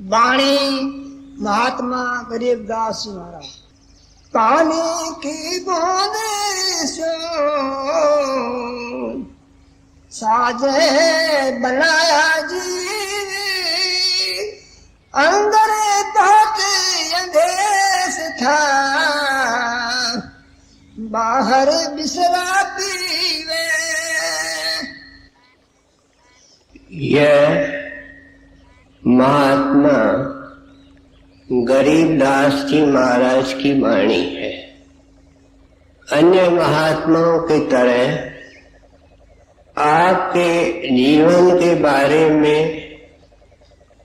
वाणी महात्मा गरीबदास जी महाराज। पानी की बूंदे सो साजे बनाया जी, अंदर ताके अंधेस था, बाहर बिसरा पीवे। यह महात्मा गरीबदास जी महाराज की वाणी है। अन्य महात्माओं की तरह आपके जीवन के बारे में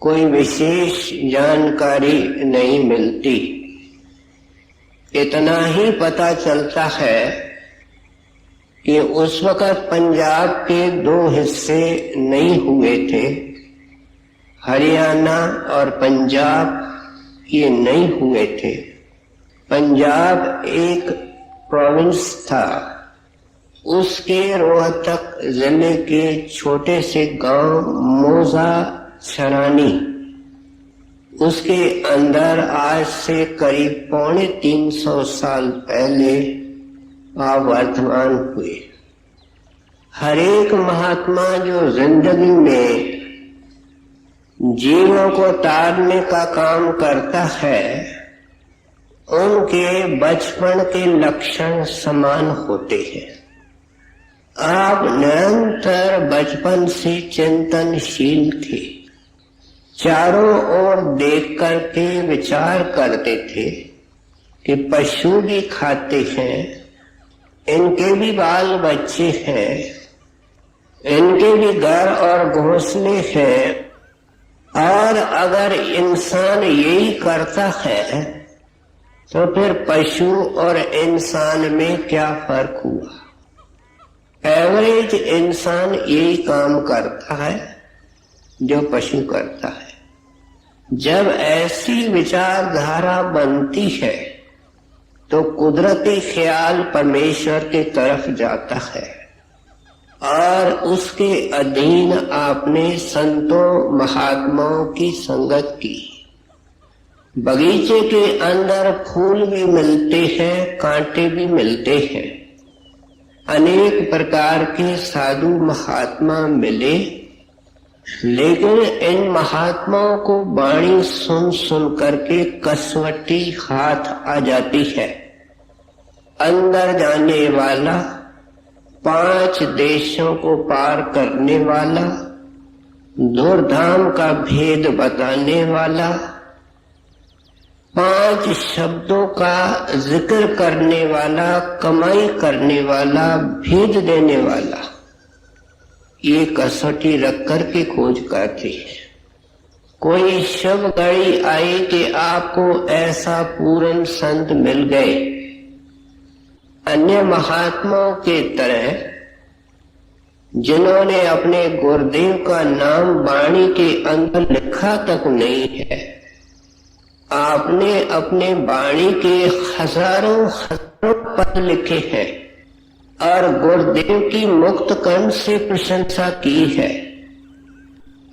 कोई विशेष जानकारी नहीं मिलती। इतना ही पता चलता है कि उस वक्त पंजाब के 2 हिस्से नहीं हुए थे, हरियाणा और पंजाब ये नहीं हुए थे। पंजाब एक प्रोविंस था, उसके रोहतक जिले के छोटे से गांव मोजा छरानी, उसके अंदर आज से करीब 350 साल पहले आप वर्तमान हुए। हर एक महात्मा जो जिंदगी में जीवों को तारने का काम करता है, उनके बचपन के लक्षण समान होते हैं। आप निरंतर बचपन से चिंतनशील थे, चारों ओर देख करके विचार करते थे कि पशु भी खाते हैं, इनके भी बाल बच्चे हैं, इनके भी घर और घोंसले हैं, और अगर इंसान यही करता है तो फिर पशु और इंसान में क्या फर्क हुआ। एवरेज इंसान यही काम करता है जो पशु करता है। जब ऐसी विचारधारा बनती है तो कुदरती ख्याल परमेश्वर की तरफ जाता है और उसके अधीन आपने संतों महात्माओं की संगत की। बगीचे के अंदर फूल भी मिलते हैं, कांटे भी मिलते हैं, अनेक प्रकार के साधु महात्मा मिले, लेकिन इन महात्माओं को वाणी सुन सुन करके कसवटी हाथ आ जाती है। अंदर जाने वाला, 5 देशों को पार करने वाला, धूर्धाम का भेद बताने वाला, 5 शब्दों का जिक्र करने वाला, कमाई करने वाला, भेद देने वाला, ये कसौटी रख कर के खोज करती है। कोई शुभ घड़ी आई कि आपको ऐसा पूर्ण संत मिल गए। अन्य महात्माओं के तरह जिन्होंने अपने गुरुदेव का नाम वाणी के अंदर लिखा तक नहीं है, आपने अपने वाणी के हजारों पद लिखे हैं और गुरुदेव की मुक्त कंठ से प्रशंसा की है।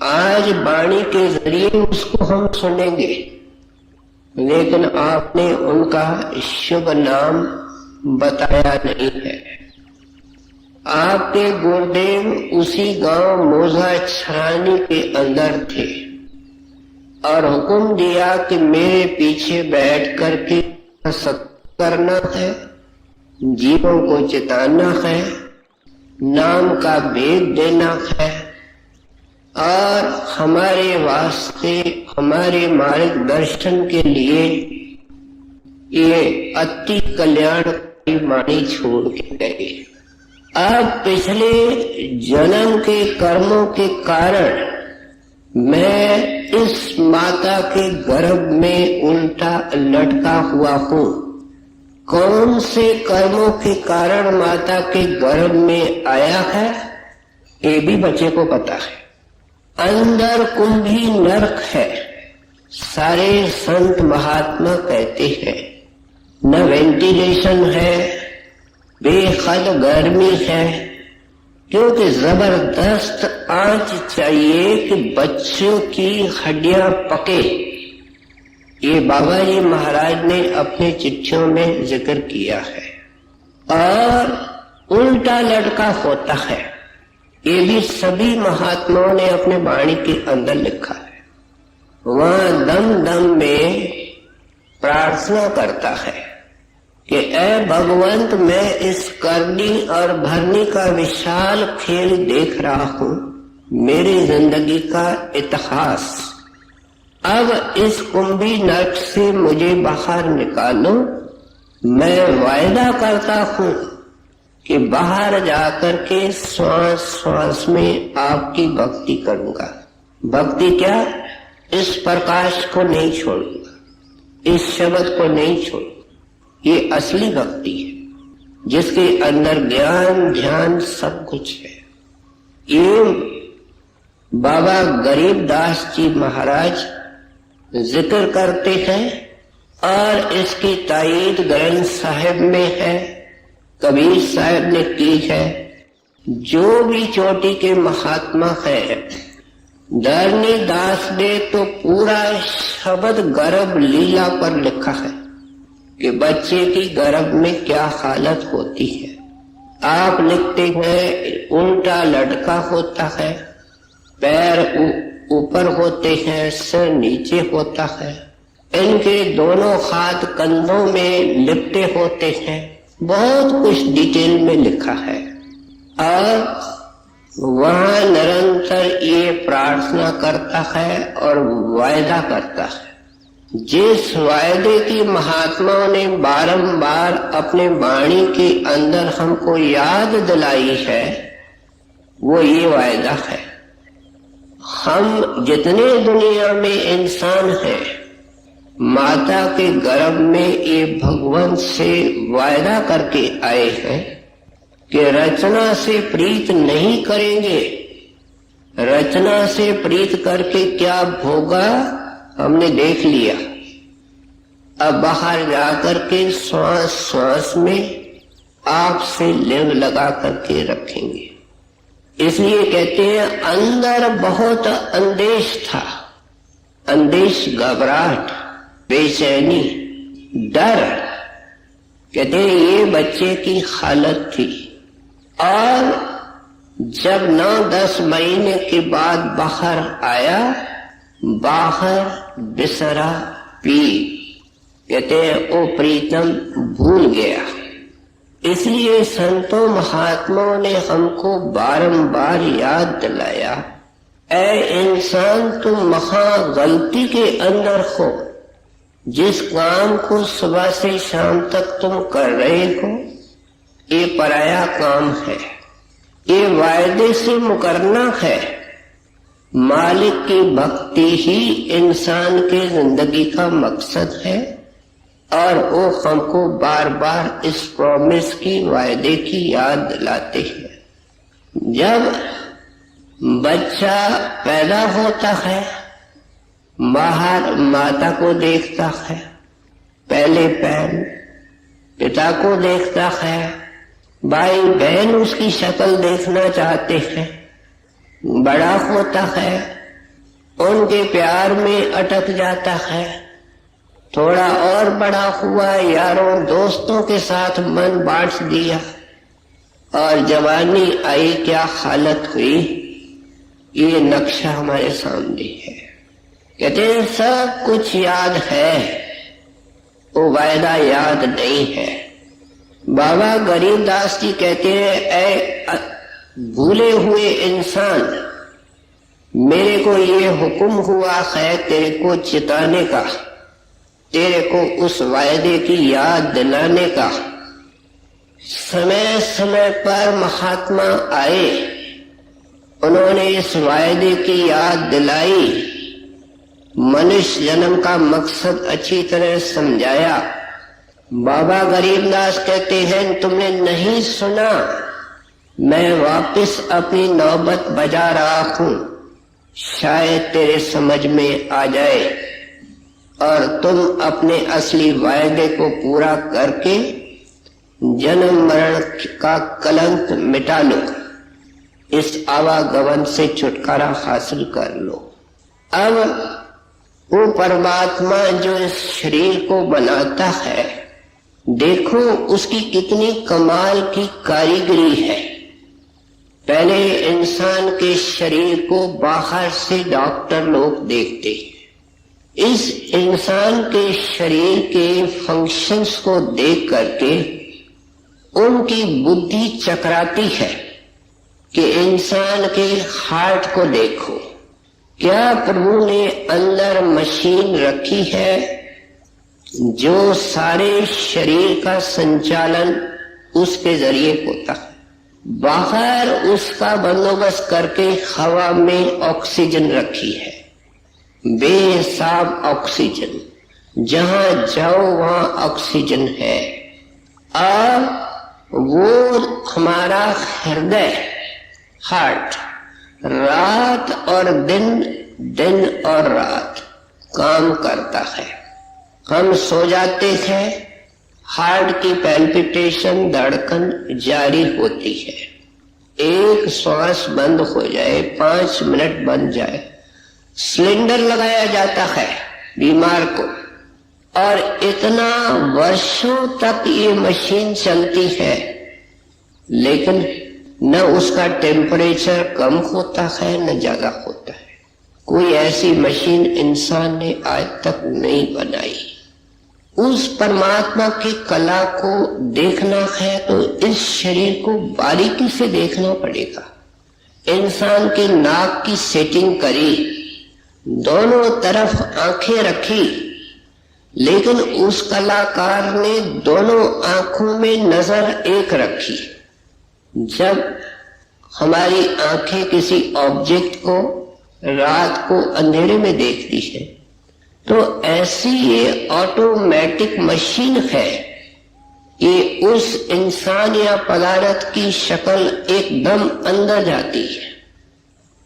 आज वाणी के जरिए उसको हम सुनेंगे, लेकिन आपने उनका शुभ नाम बताया नहीं है। आपके गुरुदेव उसी गांव मोजा छरानी के अंदर थे और हुक्म दिया कि मेरे पीछे बैठ करके सत्संग करना है, जीवों को चिताना है, नाम का भेद देना है और हमारे वास्ते, हमारे मार्गदर्शन के लिए ये अति कल्याण की वाणी छोड़ के गए। अब पिछले जन्म के कर्मों के कारण मैं इस माता के गर्भ में उल्टा लटका हुआ हूँ। कौन से कर्मों के कारण माता के गर्भ में आया है, ये भी बच्चे को पता है। अंदर कुंभी नरक है, सारे संत महात्मा कहते हैं। न वेंटिलेशन है, बेहद गर्मी है, क्योंकि जबरदस्त आंच चाहिए कि बच्चों की हड्डियां पके। ये बाबा जी महाराज ने अपने चिट्ठियों में जिक्र किया है। और उल्टा लटका होता है, ये भी सभी महात्माओं ने अपने वाणी के अंदर लिखा है। वहां दम दम में प्रार्थना करता है कि ऐ भगवंत, मैं इस करनी और भरनी का विशाल खेल देख रहा हूं, मेरी जिंदगी का इतिहास। अब इस कुंभी नरक से मुझे बाहर निकालो। मैं वायदा करता हूं कि बाहर जाकर के श्वास श्वास में आपकी भक्ति करूंगा। भक्ति क्या? इस प्रकाश को नहीं छोड़ूंगा, इस शब्द को नहीं छोड़ूंगा। ये असली भक्ति है जिसके अंदर ज्ञान ध्यान सब कुछ है। ये बाबा गरीबदास जी महाराज जिक्र करते हैं और इसकी तायीद ग्रंथ साहिब में है, कबीर साहब ने की है। जो भी चोटी के महात्मा है, धरनी दास ने तो पूरा शब्द गर्भ लीला पर लिखा है कि बच्चे की गर्भ में क्या हालत होती है। आप लिखते हैं उल्टा लटका होता है, पैर ऊपर होते हैं, सिर नीचे होता है, इनके दोनों हाथ कंधों में लिपटे होते हैं। बहुत कुछ डिटेल में लिखा है। और वहां निरंतर ये प्रार्थना करता है और वायदा करता है। जिस वायदे की महात्माओं ने बारंबार अपने वाणी के अंदर हमको याद दिलाई है, वो ये वायदा है। हम जितने दुनिया में इंसान हैं, माता के गर्भ में ये भगवान से वायदा करके आए हैं कि रचना से प्रीत नहीं करेंगे। रचना से प्रीत करके क्या भोगा हमने देख लिया। अब बाहर जाकर के श्वास श्वास में आपसे लिंग लगा करके रखेंगे। इसलिए कहते हैं अंदर बहुत अंदेश था, अंदेश, घबराहट, बेचैनी, डर। कहते हैं ये बच्चे की हालत थी। और जब 9-10 महीने के बाद बाहर आया, बाहर बिसरा पी। कहते हैं ओ प्रीतम भूल गया। इसलिए संतों महात्माओं ने हमको बारंबार याद दिलाया, ऐ इंसान तुम महा गलती के अंदर हो। जिस काम को सुबह से शाम तक तुम कर रहे हो, ये पराया काम है, ये वायदे से मुकरना है। मालिक की भक्ति ही इंसान के जिंदगी का मकसद है। और वो हमको बार बार इस प्रॉमिस की, वायदे की याद दिलाते हैं। जब बच्चा पैदा होता है, बाहर माता को देखता है, पहले पिता को देखता है, भाई बहन उसकी शक्ल देखना चाहते हैं। बड़ा होता है, उनके प्यार में अटक जाता है। थोड़ा और बड़ा हुआ, यारों दोस्तों के साथ मन बांट दिया। और जवानी आई, क्या हालत हुई, ये नक्शा हमारे सामने है। कहते हैं सब कुछ याद है, वो वायदा याद नहीं है। बाबा गरीबदास जी कहते हैं ऐ भूले हुए इंसान, मेरे को ये हुक्म हुआ है तेरे को चिताने का, तेरे को उस वायदे की याद दिलाने का। समय समय पर महात्मा आए, उन्होंने इस वायदे की याद दिलाई, मनुष्य जन्म का मकसद अच्छी तरह समझाया। बाबा गरीबदास कहते हैं तुमने नहीं सुना, मैं वापस अपनी नौबत बजा रहा हूं, शायद तेरे समझ में आ जाए और तुम अपने असली वायदे को पूरा करके जन्म मरण का कलंक मिटा लो। इस आवागमन से छुटकारा हासिल कर लो। अब वो परमात्मा जो इस शरीर को बनाता है, देखो उसकी कितनी कमाल की कारीगरी है। पहले इंसान के शरीर को बाहर से डॉक्टर लोग देखते हैं। इस इंसान के शरीर के फंक्शंस को देख करके उनकी बुद्धि चकराती है कि इंसान के हार्ट को देखो, क्या प्रभु ने अंदर मशीन रखी है जो सारे शरीर का संचालन उसके जरिए होता है। बाहर उसका बंदोबस्त करके हवा में ऑक्सीजन रखी है, बेहिसाब ऑक्सीजन, जहां जाओ वहां ऑक्सीजन है। और वो हमारा हृदय, हार्ट, रात और दिन, दिन और रात काम करता है। हम सो जाते हैं, हार्ट की पैल्पिटेशन, धड़कन जारी होती है। एक श्वास बंद हो जाए, 5 मिनट बंद जाए, सिलेंडर लगाया जाता है बीमार को, और इतना वर्षों तक ये मशीन चलती है, लेकिन न उसका टेम्परेचर कम होता है न ज्यादा होता है। कोई ऐसी मशीन इंसान ने आज तक नहीं बनाई। उस परमात्मा की कला को देखना है तो इस शरीर को बारीकी से देखना पड़ेगा। इंसान के नाक की सेटिंग करी, दोनों तरफ आंखें रखी, लेकिन उस कलाकार ने दोनों आंखों में नजर एक रखी। जब हमारी आंखें किसी ऑब्जेक्ट को रात को अंधेरे में देखती है, तो ऐसी ये ऑटोमेटिक मशीन है कि उस इंसान या पदार्थ की शक्ल एकदम अंदर जाती है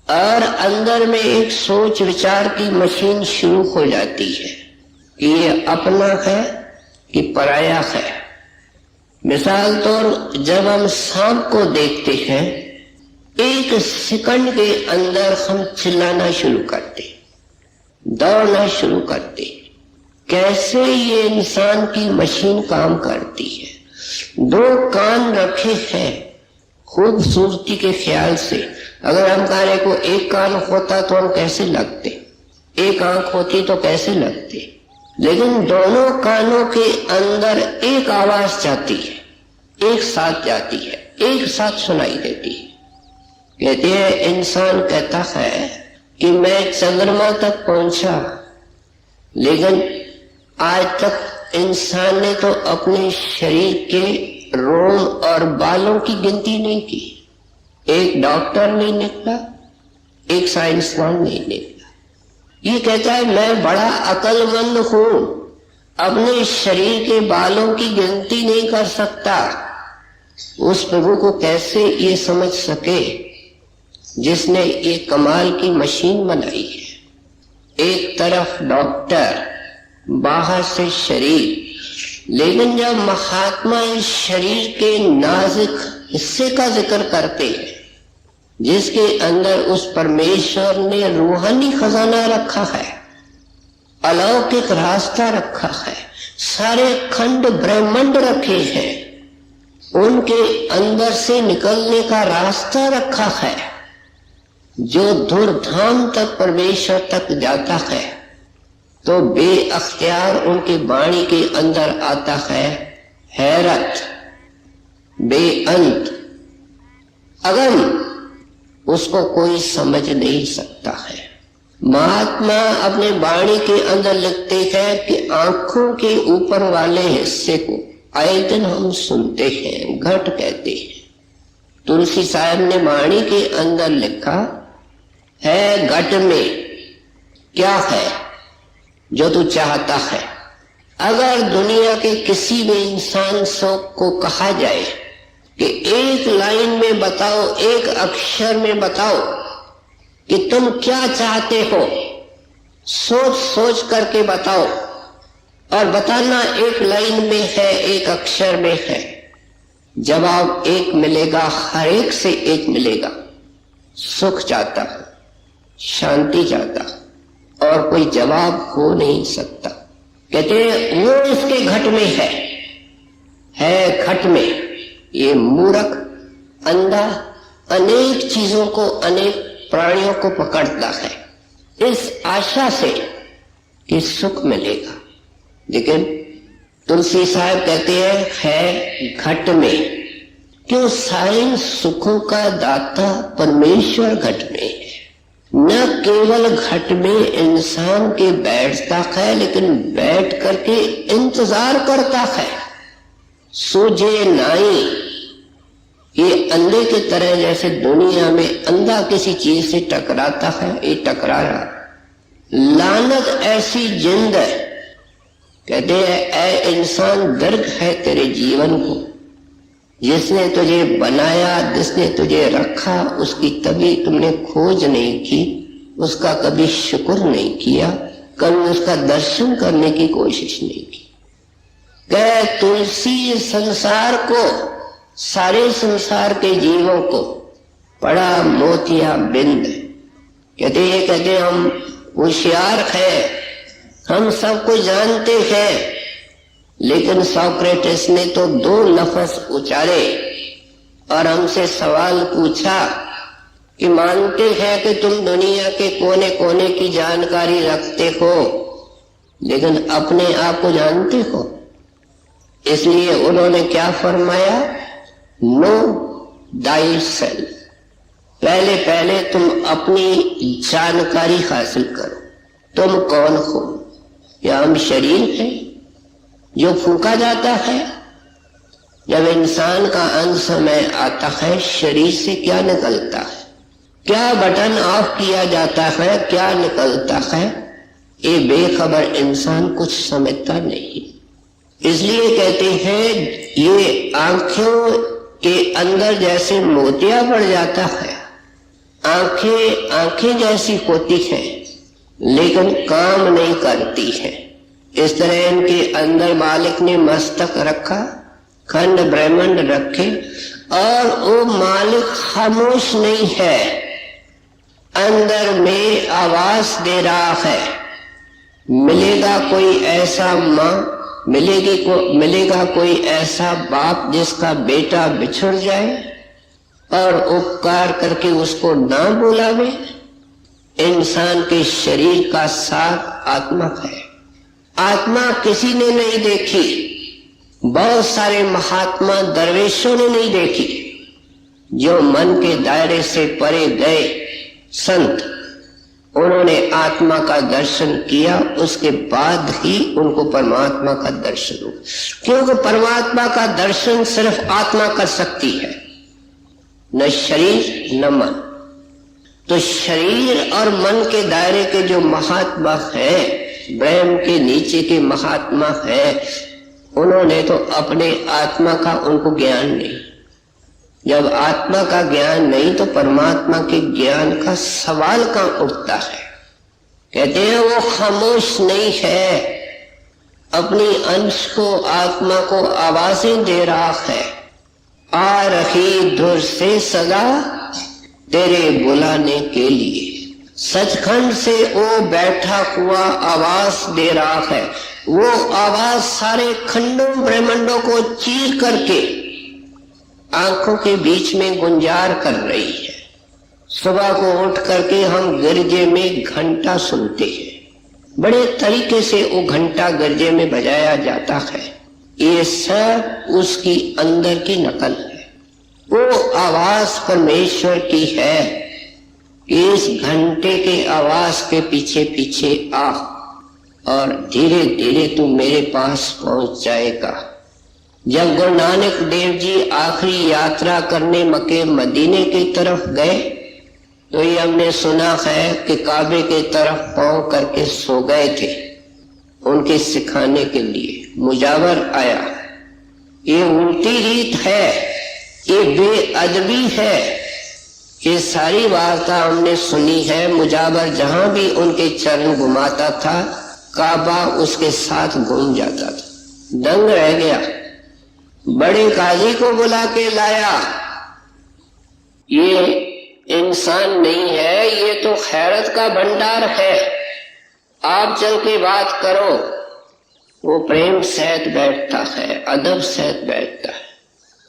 और अंदर में एक सोच विचार की मशीन शुरू हो जाती है कि ये अपना है कि पराया है। मिसाल तौर जब हम सांप को देखते हैं, एक सेकंड के अंदर हम चिल्लाना शुरू करते, दौड़ना शुरू करते। कैसे ये इंसान की मशीन काम करती है। 2 कान रखे हैं खूबसूरती के ख्याल से। अगर हम कारे को एक कान होता तो हम कैसे लगते, एक आंख होती तो कैसे लगते, लेकिन दोनों कानों के अंदर एक आवाज जाती है, एक साथ जाती है, एक साथ सुनाई देती है। कहते हैं, इंसान कहता है कि मैं चंद्रमा तक पहुंचा, लेकिन आज तक इंसान ने तो अपने शरीर के रोम और बालों की गिनती नहीं की। एक डॉक्टर नहीं निकला, एक साइंसदान नहीं निकला। ये कहता है मैं बड़ा अक्लमंद हूं, अपने शरीर के बालों की गिनती नहीं कर सकता। उस प्रभु को कैसे ये समझ सके जिसने ये कमाल की मशीन बनाई है। एक तरफ डॉक्टर, बाहर से शरीर, लेकिन जब महात्मा इस शरीर के नाजुक हिस्से का जिक्र करते हैं जिसके अंदर उस परमेश्वर ने रूहानी खजाना रखा है, अलौकिक रास्ता रखा है, सारे खंड ब्रह्मांड रखे हैं, उनके अंदर से निकलने का रास्ता रखा है जो धूर्धाम तक परमेश्वर तक जाता है, तो बेअख्तियार उनकी वाणी के अंदर आता है हैरत, बेअंत, अगम, उसको कोई समझ नहीं सकता है। महात्मा अपने वाणी के अंदर लिखते हैं कि आंखों के ऊपर वाले हिस्से को आए दिन हम सुनते हैं, घट कहते हैं। तुलसी साहब ने वाणी के अंदर लिखा है, घट में क्या है जो तू चाहता है। अगर दुनिया के किसी भी इंसान को कहा जाए कि एक लाइन में बताओ, एक अक्षर में बताओ कि तुम क्या चाहते हो, सोच सोच करके बताओ, और बताना एक लाइन में है, एक अक्षर में है, जवाब एक मिलेगा, हर एक से एक मिलेगा। सुख चाहता हूं, शांति चाहता हूं, और कोई जवाब हो नहीं सकता। कहते हैं वो इसके घट में है घट में। ये मूर्ख अंधा अनेक चीजों को, अनेक प्राणियों को पकड़ता है इस आशा से कि सुख मिलेगा, लेकिन तुलसी साहब कहते हैं है घट में। क्यों? सारे सुखों का दाता परमेश्वर घट में है। न केवल घट में इंसान के बैठता है, लेकिन बैठ करके इंतजार करता है। सूझे नाई, ये अंधे की तरह जैसे दुनिया में अंधा किसी चीज से टकराता है, ये टकरा रहा। लानत ऐसी जिंद है, कहते हैं ऐ इंसान दर्द है तेरे जीवन को। जिसने तुझे बनाया, जिसने तुझे रखा, उसकी कभी तुमने खोज नहीं की, उसका कभी शुक्र नहीं किया, कभी उसका दर्शन करने की कोशिश नहीं की। कह तुलसी संसार को, सारे संसार के जीवों को पड़ा मोतिया बिंद। कहते हम होशियार है, हम सब कुछ जानते हैं, लेकिन सोक्रेटिस ने तो 2 लफ्ज उचारे और हमसे सवाल पूछा कि मानते हैं कि तुम दुनिया के कोने कोने की जानकारी रखते हो, लेकिन अपने आप को जानते हो? इसलिए उन्होंने क्या फरमाया? No thy self. पहले तुम अपनी जानकारी हासिल करो। तुम कौन हो? क्या हम शरीर है जो फूंका जाता है? जब इंसान का अंत समय आता है, शरीर से क्या निकलता है? क्या बटन ऑफ किया जाता है? क्या निकलता है? ये बेखबर इंसान कुछ समझता नहीं। इसलिए कहते हैं ये आंखों के अंदर जैसे मोतिया पड़ जाता है, आंखें जैसी होती हैं लेकिन काम नहीं करती हैं। इस तरह इनके अंदर मालिक ने मस्तक रखा, खंड ब्रह्मांड रखे, और वो मालिक खामोश नहीं है, अंदर में आवाज दे रहा है। मिलेगा कोई ऐसा माँ, मिलेगा कोई ऐसा बाप जिसका बेटा बिछड़ जाए और उपकार करके उसको ना बुलावे। इंसान के शरीर का साथ आत्मा है। आत्मा किसी ने नहीं देखी, बहुत सारे महात्मा दरवेशों ने नहीं देखी। जो मन के दायरे से परे गए संत, उन्होंने आत्मा का दर्शन किया, उसके बाद ही उनको परमात्मा का दर्शन हुआ। क्योंकि परमात्मा का दर्शन सिर्फ आत्मा कर सकती है, न शरीर न मन। तो शरीर और मन के दायरे के जो महात्मा है, ब्रह्म के नीचे के महात्मा है, उन्होंने तो अपने आत्मा का उनको ज्ञान नहीं। जब आत्मा का ज्ञान नहीं तो परमात्मा के ज्ञान का सवाल कहां उठता है। कहते हैं वो खामोश नहीं है, अपनी अंश को, आत्मा को आवाजें दे रहा है। आ रही दूर से सदा तेरे बुलाने के लिए। सचखंड से वो बैठा हुआ आवाज दे रहा है। वो आवाज सारे खंडों ब्रह्मांडों को चीर करके आंखों के बीच में गुंजार कर रही है। सुबह को उठ करके हम गिरजे में घंटा सुनते हैं, बड़े तरीके से वो घंटा गिरजे में बजाया जाता है। ये सब उसकी अंदर की नकल है। वो आवाज परमेश्वर की है। इस घंटे के आवाज के पीछे पीछे आ और धीरे धीरे तू मेरे पास पहुंच जाएगा। जब गुरु नानक देव जी आखिरी यात्रा करने मक्के मदीने की तरफ गए तो ये हमने सुना है कि काबे की तरफ पांव करके सो गए थे उनके सिखाने के लिए। मुजावर आया। ये उल्टी रीत है, ये बेअदबी है। ये सारी वार्ता हमने सुनी है। मुजावर जहां भी उनके चरण घुमाता था, काबा उसके साथ घूम जाता था। दंग रह गया, बड़े काजी को बुला के लाया। ये इंसान नहीं है, ये तो खैरत का भंडार है। आप चल के बात करो, वो प्रेम सहित बैठता है, अदब सहित बैठता है।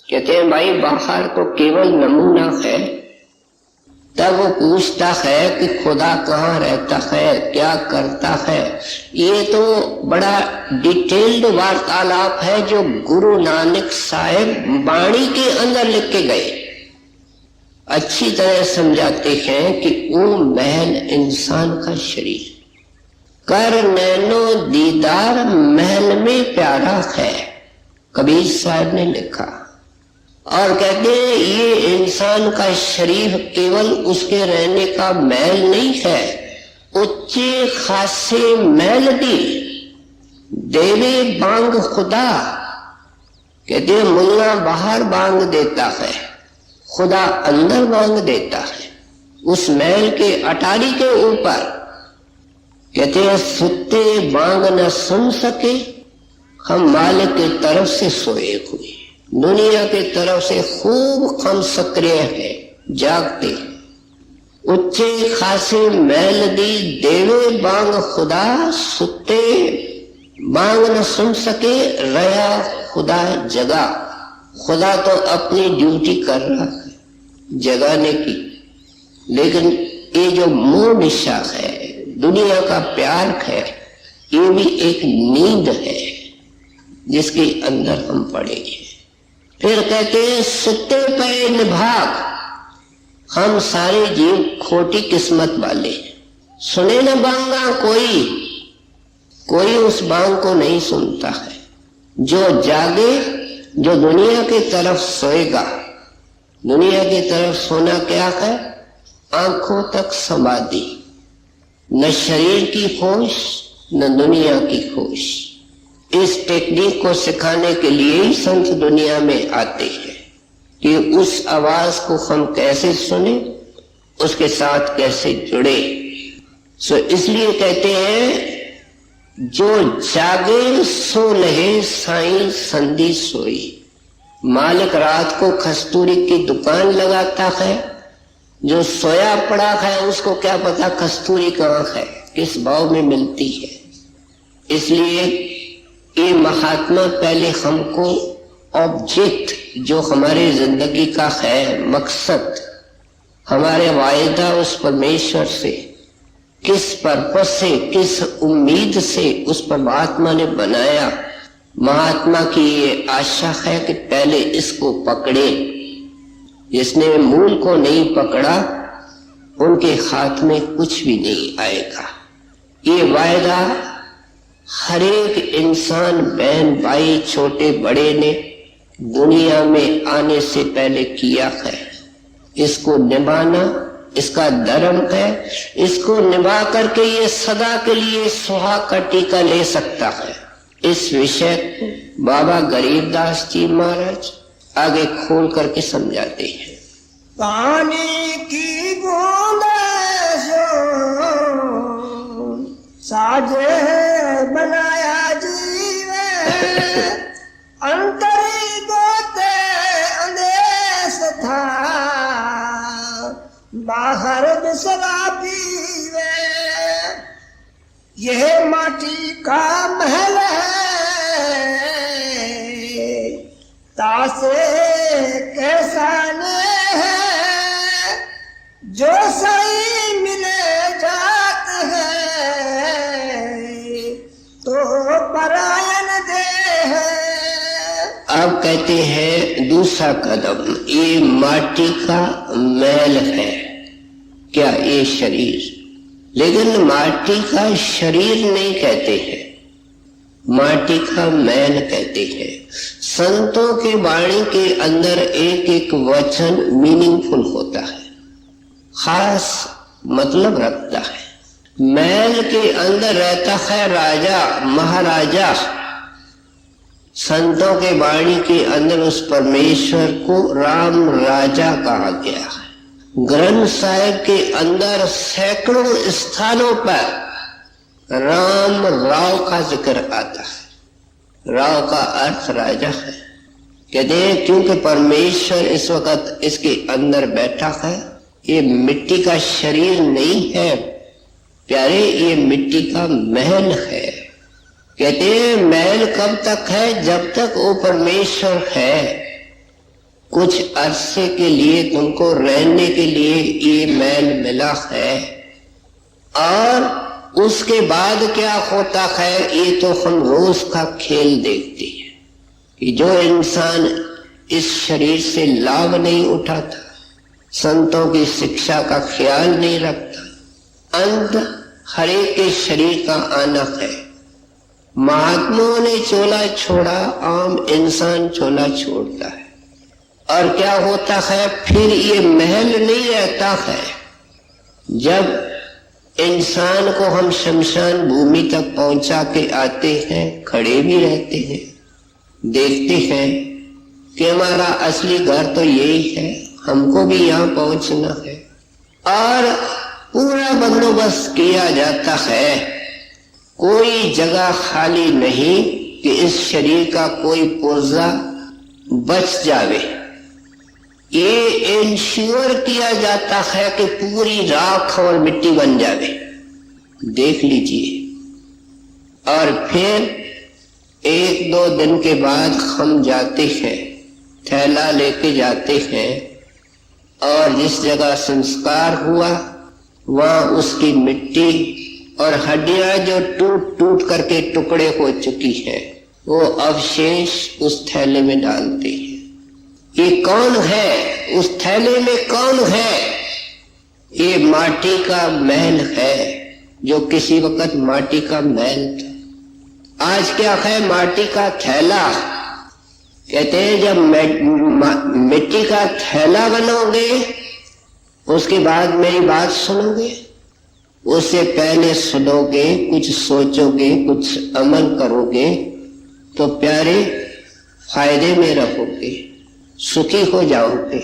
कहते हैं भाई बाहर तो केवल नमूना है। तब वो पूछता है कि खुदा कहाँ रहता है, क्या करता है। ये तो बड़ा डिटेल्ड वार्तालाप है जो गुरु नानक साहिब वाणी के अंदर लिख के गए। अच्छी तरह समझाते हैं कि वो महल इंसान का शरीर, कर नैनो दीदार महल में प्यारा है, कबीर साहब ने लिखा। और कहते हैं ये इंसान का शरीर केवल उसके रहने का महल नहीं है, उच्चे खासे महल दी देवे बांग खुदा। कहते हैं मुल्ला बाहर बांग देता है, खुदा अंदर बांग देता है उस महल के अटारी के ऊपर। कहते हैं सुते बांग न सुन सके, हम मालिक की तरफ से सोए हुए, दुनिया की तरफ से खूब हम सक्रिय है, जागते। उच्चे खासे महल दी देवे बांग खुदा, सुते बांग न सुन सके, रहा खुदा जगा। खुदा तो अपनी ड्यूटी कर रहा है जगाने की, लेकिन ये जो मोह निशा है, दुनिया का प्यार है, ये भी एक नींद है जिसके अंदर हम पड़े हैं। फिर कहते हैं सुते पे निभाग, हम सारे जीव खोटी किस्मत वाले, सुने न बांगा कोई उस बांग को नहीं सुनता है। जो जागे, जो दुनिया की तरफ सोएगा, दुनिया की तरफ सोना क्या है? आंखों तक समाधि, न शरीर की होश न दुनिया की होश। इस टेक्निक को सिखाने के लिए ही संत दुनिया में आते हैं कि उस आवाज को हम कैसे सुने, उसके साथ कैसे जुड़े। इसलिए कहते हैं जो जागे सो लहे साईं संधि सोई। मालिक रात को कस्तूरी की दुकान लगाता है, जो सोया पड़ा है उसको क्या पता कस्तूरी कहाँ है, किस भाव में मिलती है। इसलिए ये महात्मा पहले हमको ऑब्जेक्ट जो हमारे जिंदगी का है, मकसद, हमारे वायदा उस परमेश्वर से, किस पर्पस से, किस उम्मीद से उस परमात्मा ने बनाया। महात्मा की ये आशा है कि पहले इसको पकड़े। जिसने मूल को नहीं पकड़ा उनके हाथ में कुछ भी नहीं आएगा। ये वायदा हर एक इंसान, बहन भाई, छोटे बड़े ने दुनिया में आने से पहले किया है। इसको निभाना इसका धर्म है। इसको निभा करके ये सदा के लिए सुहाग का टीका ले सकता है। इस विषय को बाबा गरीबदास जी महाराज आगे खोल करके समझाते हैं। पानी की बूंद साजे बनाया जीवे, अंतरी गोते अंदेश था, बाहर बिसरा पीवे। यह माटी का महल है, तासे कैसा ने है, जो सही मिले जात है, तो परायण दे है। अब कहते हैं दूसरा कदम, ये माटी का मैल है। क्या ये शरीर? लेकिन माटी का शरीर नहीं कहते हैं, माटी का मैल कहते हैं। संतों की वाणी के अंदर एक एक वचन मीनिंगफुल होता है, खास मतलब रखता है। मैल के अंदर रहता है राजा महाराजा। संतों के वाणी के अंदर उस परमेश्वर को राम राजा कहा गया है। ग्रंथ साहिब के अंदर सैकड़ों स्थानों पर राम राव का जिक्र आता है। राव का अर्थ राजा है। कहते हैं क्योंकि परमेश्वर इस वक्त इसके अंदर बैठा है, ये मिट्टी का शरीर नहीं है प्यारे, ये मिट्टी का महल है। कहते हैं महल कब तक है? जब तक वो परमेश्वर है। कुछ अरसे के लिए तुमको रहने के लिए ये महल मिला है, और उसके बाद क्या होता है ये तो हम रोज का खेल देखते हैं कि जो इंसान इस शरीर से लाभ नहीं उठाता, संतों की शिक्षा का ख्याल नहीं रखता, अंत हर एक के शरीर का आना है। महात्माओं ने चोला छोड़ा, आम इंसान चोला छोड़ता है, और क्या होता है फिर ये महल नहीं रहता है। जब इंसान को हम शमशान भूमि तक पहुंचा के आते हैं, खड़े भी रहते हैं, देखते हैं कि हमारा असली घर तो यही है, हमको भी यहाँ पहुंचना है, और पूरा बंदोबस्त किया जाता है। कोई जगह खाली नहीं कि इस शरीर का कोई पुर्जा बच जावे। ये इंश्योर किया जाता है कि पूरी राख और मिट्टी बन जावे। देख लीजिए। और फिर 1-2 दिन के बाद हम जाते हैं, थैला लेके जाते हैं, और जिस जगह संस्कार हुआ वहां उसकी मिट्टी और हड्डियां जो टूट टूट करके टुकड़े हो चुकी है, वो अवशेष उस थैले में डालते हैं। ये कौन है? उस थैले में कौन है? ये माटी का महल है, जो किसी वक्त माटी का महल था। आज क्या है? माटी का थैला। कहते हैं जब मिट्टी का थैला बनोगे उसके बाद मेरी बात सुनोगे, उससे पहले सुनोगे, कुछ सोचोगे, कुछ अमल करोगे, तो प्यारे फायदे में रहोगे, सुखी हो जाओगे।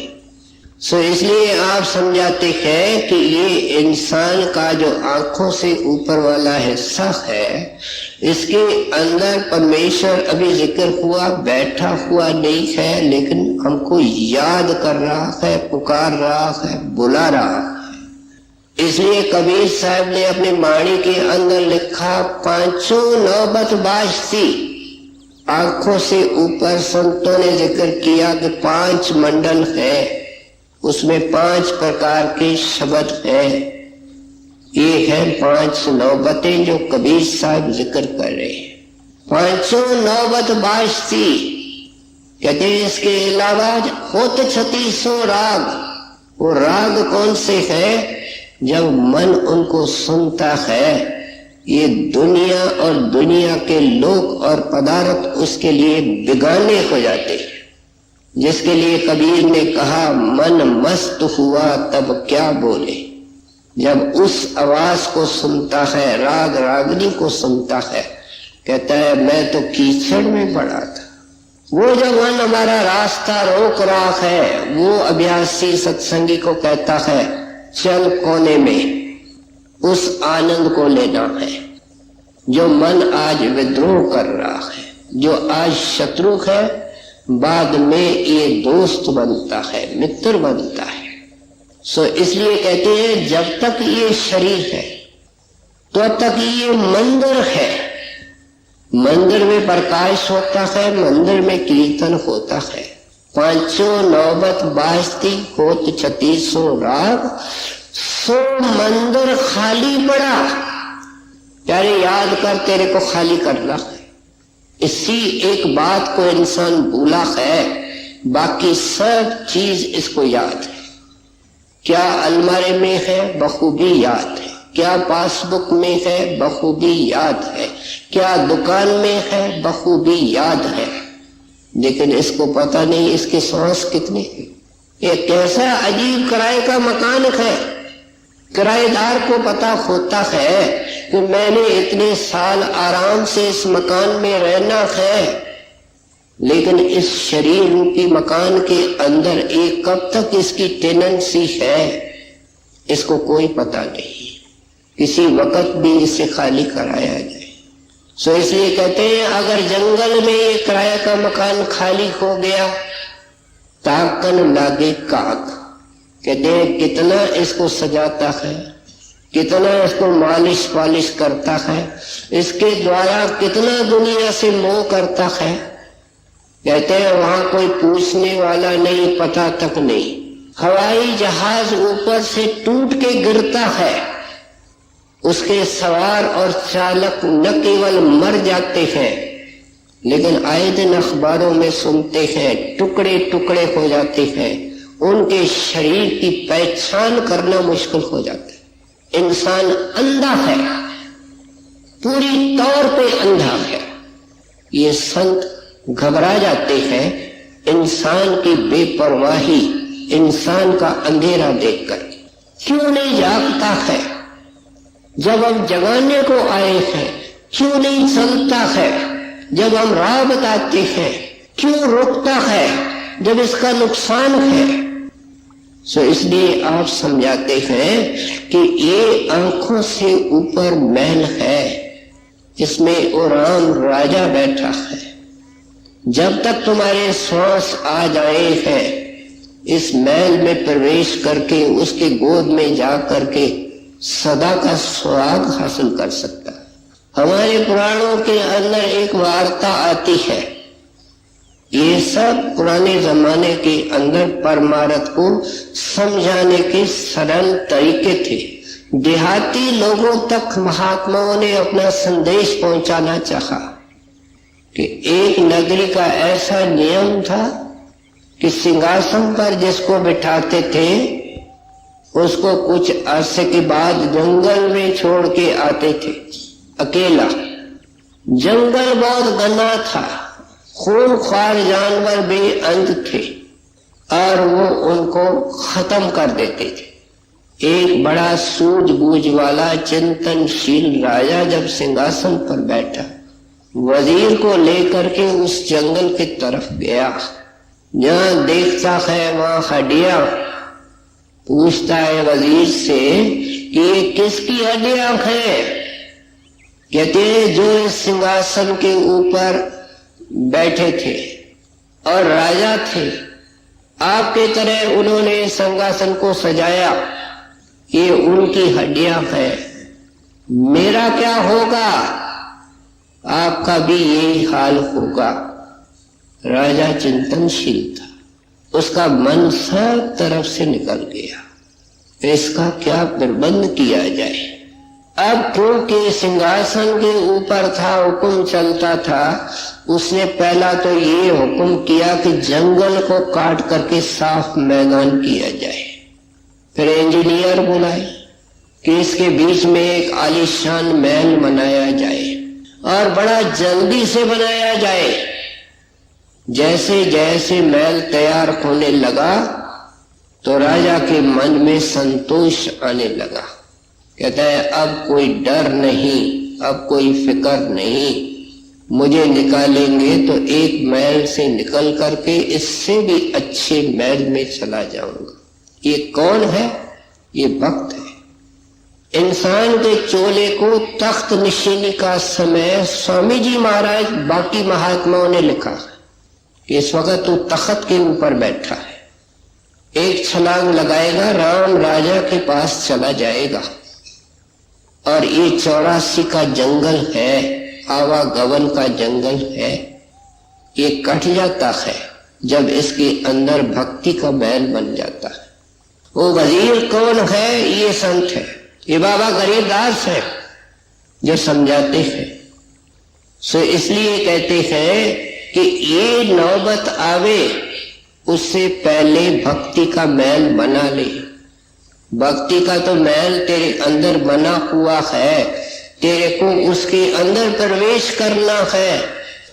सो इसलिए आप समझाते हैं कि ये इंसान का जो आंखों से ऊपर वाला हिस्सा है, इसके अंदर परमेश्वर अभी जिक्र हुआ बैठा हुआ नहीं है, लेकिन हमको याद कर रहा है, पुकार रहा है, बुला रहा है। इसलिए कबीर साहब ने अपनी वाणी के अंदर लिखा, पांचों नौबत बाजती। आंखों से ऊपर संतों ने जिक्र किया कि 5 मंडल है, उसमें 5 प्रकार के शब्द हैं। ये है 5 नौबतें जो कबीर साहब जिक्र कर रहे हैं। पांचों नौबत बाजती। कहते हैं इसके अलावा होत 36 राग। वो राग कौन से है? जब मन उनको सुनता है, ये दुनिया और दुनिया के लोग और पदार्थ उसके लिए बिगाने हो जाते हैं। जिसके लिए कबीर ने कहा, मन मस्त हुआ तब क्या बोले। जब उस आवाज को सुनता है, राग रागनी को सुनता है, कहता है मैं तो कीचड़ में पड़ा था। वो जब मन हमारा रास्ता रोक रहा है, वो अभ्यासी सत्संगी को कहता है चल कोने में, उस आनंद को लेना है। जो मन आज विद्रोह कर रहा है, जो आज शत्रु है, बाद में ये दोस्त बनता है, मित्र बनता है। सो इसलिए कहते हैं जब तक ये शरीर है तो तक ये मंदिर है। मंदिर में प्रकाश होता है, मंदिर में कीर्तन होता है। पांचों नौबत बाजती, होत 36 राग। सो मंदिर खाली पड़ा। प्यारे याद कर, तेरे को खाली करना है। इसी एक बात को इंसान भूला है, बाकी सब चीज इसको याद है। क्या अलमारी में है बखूबी याद है, क्या पासबुक में है बखूबी याद है, क्या दुकान में है बखूबी याद है, लेकिन इसको पता नहीं इसके सांस कितने हैं। ये कैसा अजीब किराए का मकान है। किराएदार को पता होता है कि मैंने इतने साल आराम से इस मकान में रहना है, लेकिन इस शरीर रूपी मकान के अंदर एक कब तक इसकी टेनेंसी है, इसको कोई पता नहीं। किसी वक्त भी इसे खाली कराया जाए। सो इसलिए कहते हैं अगर जंगल में ये किराए का मकान खाली हो गया, ताकन लागे काक, कहते हैं कितना इसको सजाता है, कितना इसको मालिश पालिश करता है, इसके द्वारा कितना दुनिया से मोह करता है। कहते हैं वहां कोई पूछने वाला नहीं, पता तक नहीं। हवाई जहाज ऊपर से टूट के गिरता है, उसके सवार और चालक न केवल मर जाते हैं, लेकिन आए दिन अखबारों में सुनते हैं टुकड़े टुकड़े हो जाते हैं, उनके शरीर की पहचान करना मुश्किल हो जाता है। इंसान अंधा है, पूरी तौर पे अंधा है। ये संत घबरा जाते हैं इंसान की बेपरवाही, इंसान का अंधेरा देखकर। क्यों नहीं जागता है जब हम जगाने को आए हैं? क्यों नहीं चलता है जब हम राह बताते हैं? क्यों रुकता है जब इसका नुकसान है? सो इसलिए आप समझाते हैं कि ये आंखों से ऊपर महल है, इसमें वो राम राजा बैठा है। जब तक तुम्हारे श्वास आ जाए हैं, इस महल में प्रवेश करके उसके गोद में जा करके सदा का स्वाग हासिल कर सकता है। हमारे पुराणों के अंदर एक वार्ता आती है, ये सब पुराने जमाने के अंदर परमार्थ को समझाने के सरल तरीके थे। देहाती लोगों तक महात्माओं ने अपना संदेश पहुंचाना चाहा कि एक नगरी का ऐसा नियम था कि सिंहासन पर जिसको बिठाते थे उसको कुछ अरसे के बाद जंगल में छोड़ के आते थे अकेला। जंगल बहुत घना था, खूंखार जानवर बेअंत थे और वो उनको खत्म कर देते थे। एक बड़ा सूझबूझ वाला चिंतनशील राजा जब सिंहासन पर बैठा, वजीर को लेकर के उस जंगल की तरफ गया। जहां देखता है वहां हड्डियां। पूछता है वजीर से कि ये किसकी हड्डियां हैं? कहते हैं जो इस सिंहासन के ऊपर बैठे थे और राजा थे, आपके तरह उन्होंने सिंहासन को सजाया, ये उनकी हड्डियां हैं। मेरा क्या होगा? आपका भी यही हाल होगा। राजा चिंतनशील था, उसका मन सब तरफ से निकल गया। इसका क्या प्रबंध किया जाए? अब क्योंकि सिंहासन के ऊपर था, हुक्म चलता था, उसने पहला तो ये हुक्म किया कि जंगल को काट करके साफ मैदान किया जाए। फिर इंजीनियर बुलाए कि इसके बीच में एक आलीशान महल बनाया जाए और बड़ा जल्दी से बनाया जाए। जैसे जैसे महल तैयार होने लगा तो राजा के मन में संतोष आने लगा। कहता है अब कोई डर नहीं, अब कोई फिक्र नहीं, मुझे निकालेंगे तो एक महल से निकल करके इससे भी अच्छे महल में चला जाऊंगा। ये कौन है? ये भक्त है। इंसान के चोले को तख्त निशीनी का समय स्वामी जी महाराज बाकी महात्माओं ने लिखा कि इस वक्त तो तख्त के ऊपर बैठा है, एक छलांग लगाएगा राम राजा के पास चला जाएगा। और ये 84 का जंगल है, आवागमन का जंगल है, ये कट जाता है जब इसके अंदर भक्ति का महल बन जाता है। वो वजीर कौन है? ये संत है, ये बाबा गरीबदास है जो समझाते हैं। सो इसलिए कहते हैं कि ये नौबत आवे उससे पहले भक्ति का महल बना ले। भक्ति का तो महल तेरे अंदर बना हुआ है, तेरे को उसके अंदर प्रवेश करना है।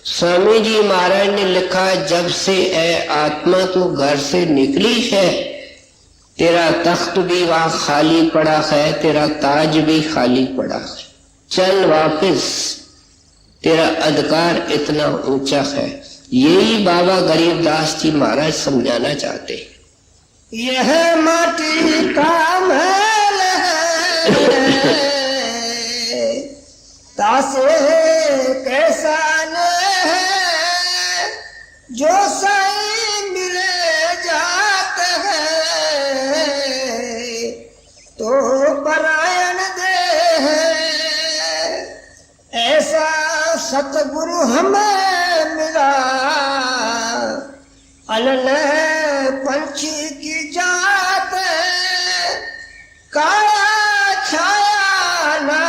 स्वामी जी महाराज ने लिखा, जब से ए आत्मा तू घर से निकली है, तेरा तख्त भी वहां खाली पड़ा है, तेरा ताज भी खाली पड़ा है, चल वापिस, तेरा अधिकार इतना ऊंचा है। यही बाबा गरीबदास जी महाराज समझाना चाहते हैं। यह माटी का महल है, तासे कैसा न है, जो साईं मिले जात है। सतगुरु हमें मिला, अनन पंछी की जात, काया छाया ना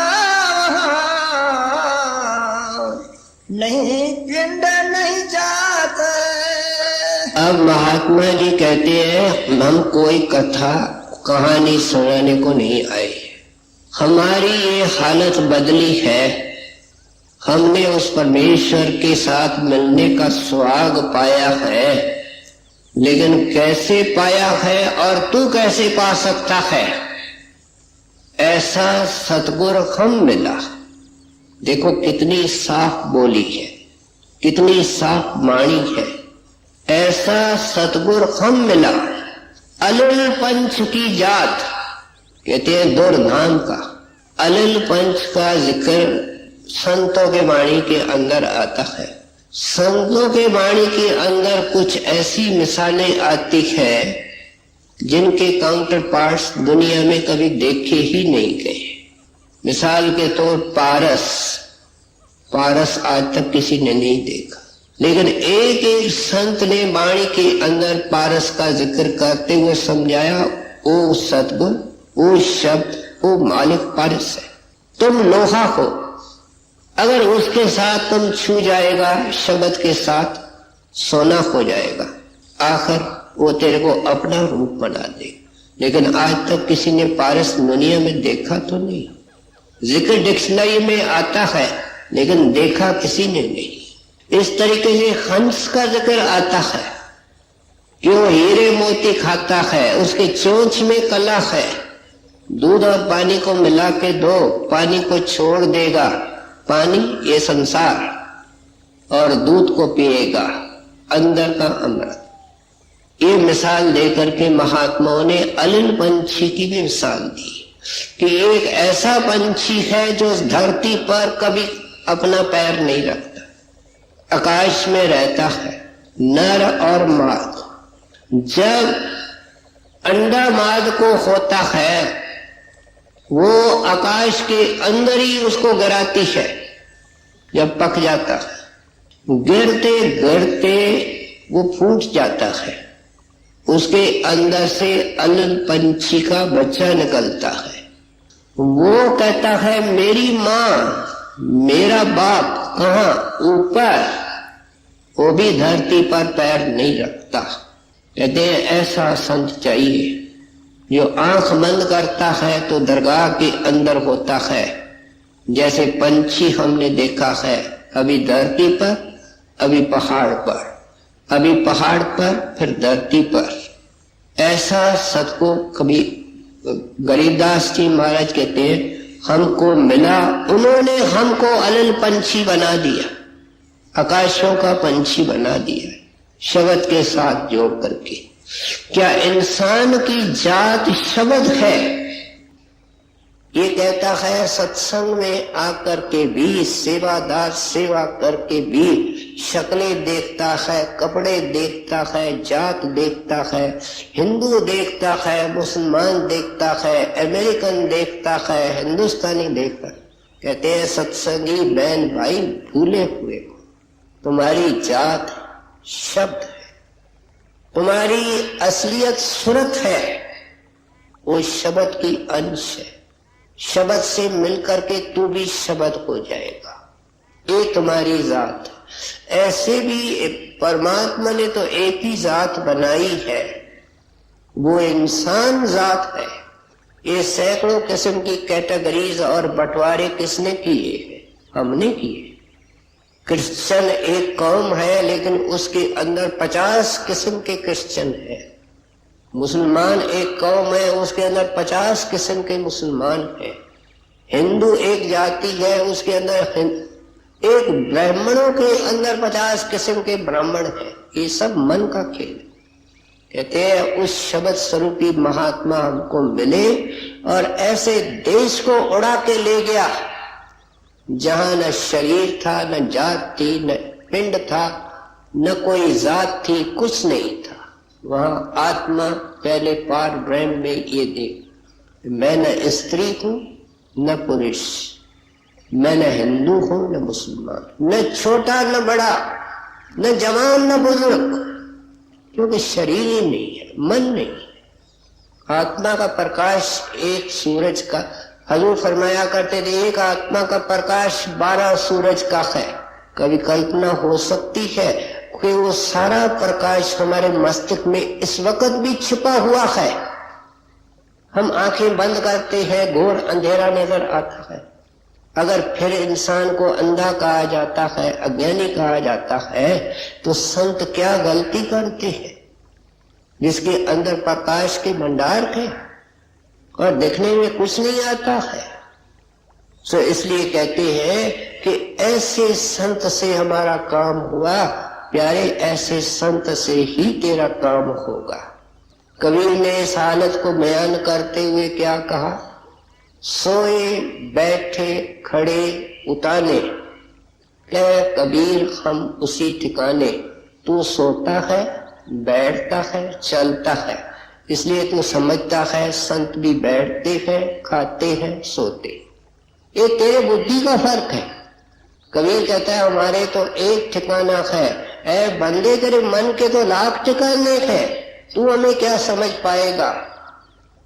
नहीं पिंड नहीं जात। अब महात्मा जी कहते हैं हम कोई कथा कहानी सुनाने को नहीं आए, हमारी ये हालत बदली है, हमने उस परमेश्वर के साथ मिलने का स्वाग पाया है, लेकिन कैसे पाया है और तू कैसे पा सकता है? ऐसा सतगुरु हम मिला। देखो कितनी साफ बोली है, कितनी साफ वाणी है। ऐसा सतगुरु हम मिला, अलिल पंच की जात, कहते हैं दुर्धाम का। अलिल पंच का जिक्र संतों के वाणी के अंदर आता है। संतों के वाणी के अंदर कुछ ऐसी मिसालें आती है जिनके काउंटर पार्ट्स दुनिया में कभी देखे ही नहीं गए। मिसाल के तौर पारस, पारस आज तक किसी ने नहीं देखा, लेकिन एक एक संत ने वाणी के अंदर पारस का जिक्र करते हुए समझाया, ओ सतगुरु, वो शब्द, वो मालिक पारस है। तुम लोहा हो, अगर उसके साथ तुम छू जाएगा, शब्द के साथ सोना हो जाएगा, आखिर वो तेरे को अपना रूप बना दे। लेकिन आज तक किसी ने पारस दुनिया में देखा तो नहीं। जिक्र डिक्शनरी में आता है लेकिन देखा किसी ने नहीं। इस तरीके से हंस का जिक्र आता है कि वो हीरे मोती खाता है, उसके चोंच में कला है। दूध और पानी को मिला के दो, पानी को छोड़ देगा, पानी ये संसार, और दूध को पिएगा, अंदर का अमृत। ये मिसाल देकर के महात्माओं ने अलिल पंछी की भी मिसाल दी कि एक ऐसा पंछी है जो उस धरती पर कभी अपना पैर नहीं रखता, आकाश में रहता है, नर और माद। जब अंडा माद को होता है, वो आकाश के अंदर ही उसको गिराती है। जब पक जाता है, गिरते गिरते वो फूट जाता है, उसके अंदर से अलिल पंछी का बच्चा निकलता है। वो कहता है मेरी माँ, मेरा बाप कहाँ? ऊपर। वो भी धरती पर पैर नहीं रखता। कहते हैं ऐसा संत चाहिए जो आंख बंद करता है तो दरगाह के अंदर होता है। जैसे पंछी हमने देखा है, अभी धरती पर, अभी पहाड़ पर, अभी पहाड़ पर, फिर धरती पर। ऐसा सत को कभी गरीबदास जी महाराज कहते हैं हमको मिला, उन्होंने हमको अलिल पंछी बना दिया, आकाशों का पंछी बना दिया, शब्द के साथ जोड़ करके। क्या इंसान की जात शब्द है? ये कहता है सत्संग में आकर के भी, सेवादार सेवा करके भी शक्लें देखता है, कपड़े देखता है, जात देखता है, हिंदू देखता है, मुसलमान देखता है, अमेरिकन देखता है, हिंदुस्तानी देखता है। कहते हैं सत्संगी बहन भाई भूले हुए हो, तुम्हारी जात शब्द है, तुम्हारी असलियत सूरत है, वो शब्द की अंश है। शब्द से मिलकर के तू भी शब्द हो जाएगा, ये तुम्हारी जात। ऐसे भी परमात्मा ने तो एक ही जात बनाई है, वो इंसान जात है। ये सैकड़ों किस्म की कैटेगरीज और बंटवारे किसने किए हैं? हमने किए। क्रिश्चियन एक कौम है लेकिन उसके अंदर 50 किस्म के क्रिश्चियन है। मुसलमान एक कौम है, उसके अंदर 50 किस्म के मुसलमान हैं। हिंदू एक जाति है, उसके अंदर एक ब्राह्मणों के अंदर 50 किस्म के ब्राह्मण हैं। ये सब मन का खेल। कहते हैं उस शब्द स्वरूपी महात्मा हमको मिले और ऐसे देश को उड़ा के ले गया जहां न शरीर था, न जात थी, न पिंड था, न कोई जात थी, कुछ नहीं था। वहां आत्मा पहले पार ब्रह्म में ये देख, मैं न स्त्री हूं न पुरुष, मैं न हिंदू हूं न मुसलमान, न छोटा न बड़ा, न जवान न बुजुर्ग, क्योंकि शरीर ही नहीं है, मन नहीं है। आत्मा का प्रकाश एक सूरज का, हजूर फरमाया करते थे एक आत्मा का प्रकाश 12 सूरज का है। कभी कल्पना हो सकती है कि वो सारा प्रकाश हमारे मस्तिष्क में इस वक्त भी छिपा हुआ है। हम आंखें बंद करते हैं, घोर अंधेरा नजर आता है। अगर फिर इंसान को अंधा कहा जाता है, अज्ञानी कहा जाता है, तो संत क्या गलती करते हैं जिसके अंदर प्रकाश के भंडार है और देखने में कुछ नहीं आता है। सो इसलिए कहते हैं कि ऐसे संत से हमारा काम हुआ, प्यारे ऐसे संत से ही तेरा काम होगा। कबीर ने इस हालत को बयान करते हुए क्या कहा? सोए बैठे खड़े उताने, क्या कबीर हम उसी ठिकाने। तू सोता है, बैठता है, चलता है, इसलिए तू समझता है संत भी बैठते हैं, खाते हैं, सोते। ये तेरे बुद्धि का फर्क है। कबीर कहता है हमारे तो एक ठिकाना है, ऐ बंदे तेरे मन के तो लाख ठिकाने हैं, तू हमें क्या समझ पाएगा।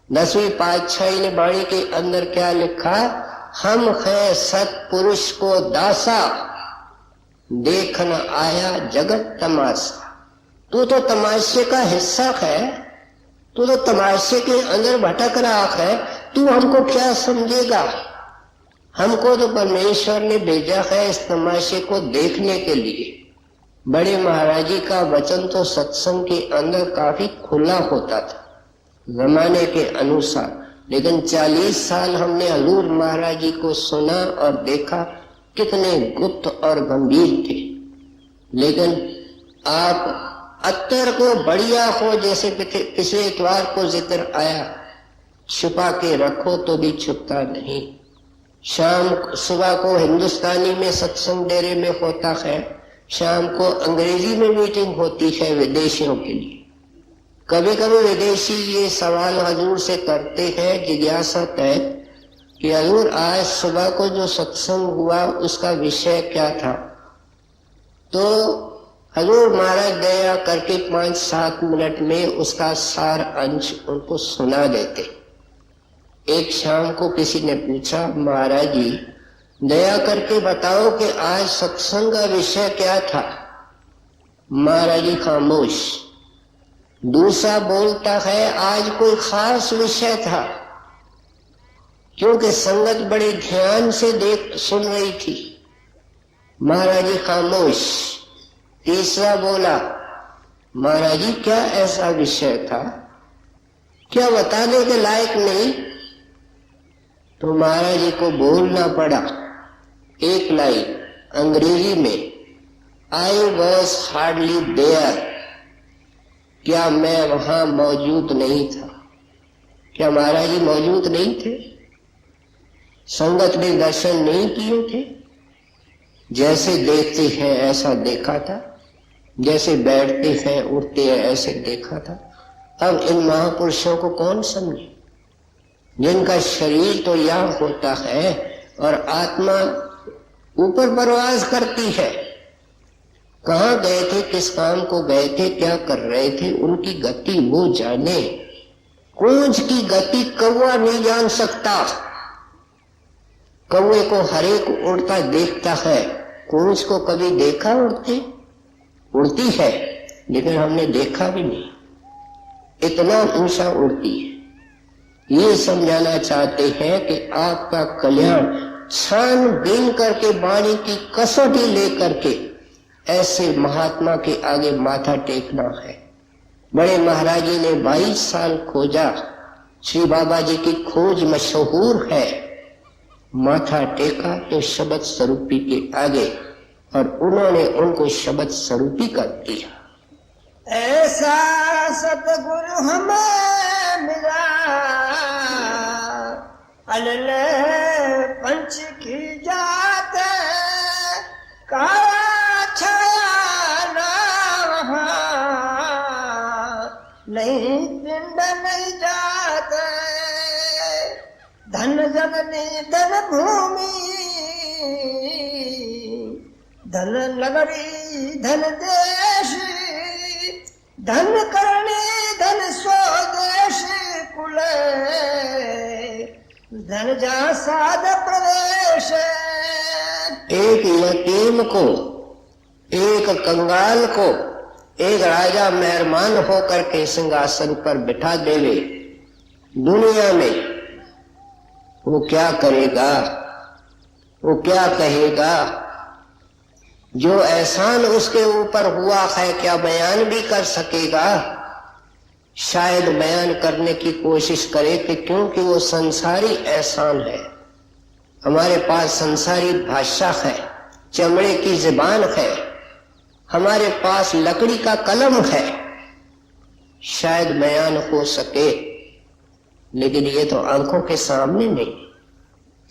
10वीं पातशाही ने बाणी के अंदर क्या लिखा? हम हैं सतपुरुष को दासा, देखना आया जगत तमाशा। तू तो तमाशे का हिस्सा है, तू तो तमाशे के अंदर भटक रहा है, तू हमको क्या समझेगा। हमको तो परमेश्वर ने भेजा है इस तमाशे को देखने के लिए। बड़े महाराज जी का वचन तो सत्संग के अंदर काफी खुला होता था जमाने के अनुसार, लेकिन 40 साल हमने हजूर महाराज जी को सुना और देखा, कितने गुप्त और गंभीर थे। लेकिन आप अत्तर को बढ़िया हो, जैसे पिछले इतवार को जिक्र आया, छुपा के रखो तो भी छुपता नहीं। शाम सुबह को हिंदुस्तानी में सत्संग डेरे में होता है, शाम को अंग्रेजी में मीटिंग होती है विदेशियों के लिए। कभी कभी विदेशी ये सवाल हजूर से करते हैं, जिज्ञासा तय कि हजूर आज सुबह को जो सत्संग हुआ उसका विषय क्या था। तो हजूर महाराज दया करके 5-7 मिनट में उसका सार अंश उनको सुना देते। एक शाम को किसी ने पूछा, महाराज जी दया करके बताओ कि आज सत्संग का विषय क्या था। महाराज जी खामोश। दूसरा बोलता है, आज कोई खास विषय था, क्योंकि संगत बड़े ध्यान से सुन रही थी। महाराज जी खामोश। तीसरा बोला, महाराज जी क्या ऐसा विषय था, क्या बताने के लायक नहीं। तो महाराज जी को बोलना पड़ा एक लाइन अंग्रेजी में, आई वॉज हार्डली देयर। क्या मैं वहां मौजूद नहीं था? क्या महाराज जी मौजूद नहीं थे? संगत ने दर्शन नहीं किए थे? जैसे देखते हैं ऐसा देखा था, जैसे बैठते हैं उठते हैं ऐसे देखा था। अब इन महापुरुषों को कौन समझे, जिनका शरीर तो यहाँ होता है और आत्मा ऊपर परवाज करती है। कहाँ गए थे, किस काम को गए थे, क्या कर रहे थे, उनकी गति वो जाने। कूंज की गति कौवा नहीं जान सकता। कौवे को हरेक उड़ता देखता है, कूंज को कभी देखा उड़ती है, लेकिन हमने देखा भी नहीं, इतना ऊंचा उड़ती है। ये समझाना चाहते हैं कि आपका कल्याण छानबीन करके वाणी की कसौटी लेकर के ऐसे महात्मा के आगे माथा टेकना है। बड़े महाराज जी ने 22 साल खोजा, श्री बाबा जी की खोज मशहूर है। माथा टेका तो शब्द स्वरूपी के आगे और उन्होंने उनको शब्द स्वरूपी कर दिया। ऐसा सतगुरु हमें मिला, अलल पंच की जात, काया छाया ना वहाँ, नहीं पिंड नहीं जात। धन जननी धन भूमि, धन नगरी धन देश धन करणी धन स्वदेश कुल धन जा साध प्रदेश। एक यतीम को, एक कंगाल को एक राजा मेहरबान होकर के सिंहासन पर बिठा देवे, दुनिया में वो क्या करेगा, वो क्या कहेगा? जो एहसान उसके ऊपर हुआ है क्या बयान भी कर सकेगा? शायद बयान करने की कोशिश करे कि क्योंकि वो संसारी एहसान है। हमारे पास संसारी भाषा है, चमड़े की जुबान है, हमारे पास लकड़ी का कलम है, शायद बयान हो सके, लेकिन ये तो आंखों के सामने नहीं,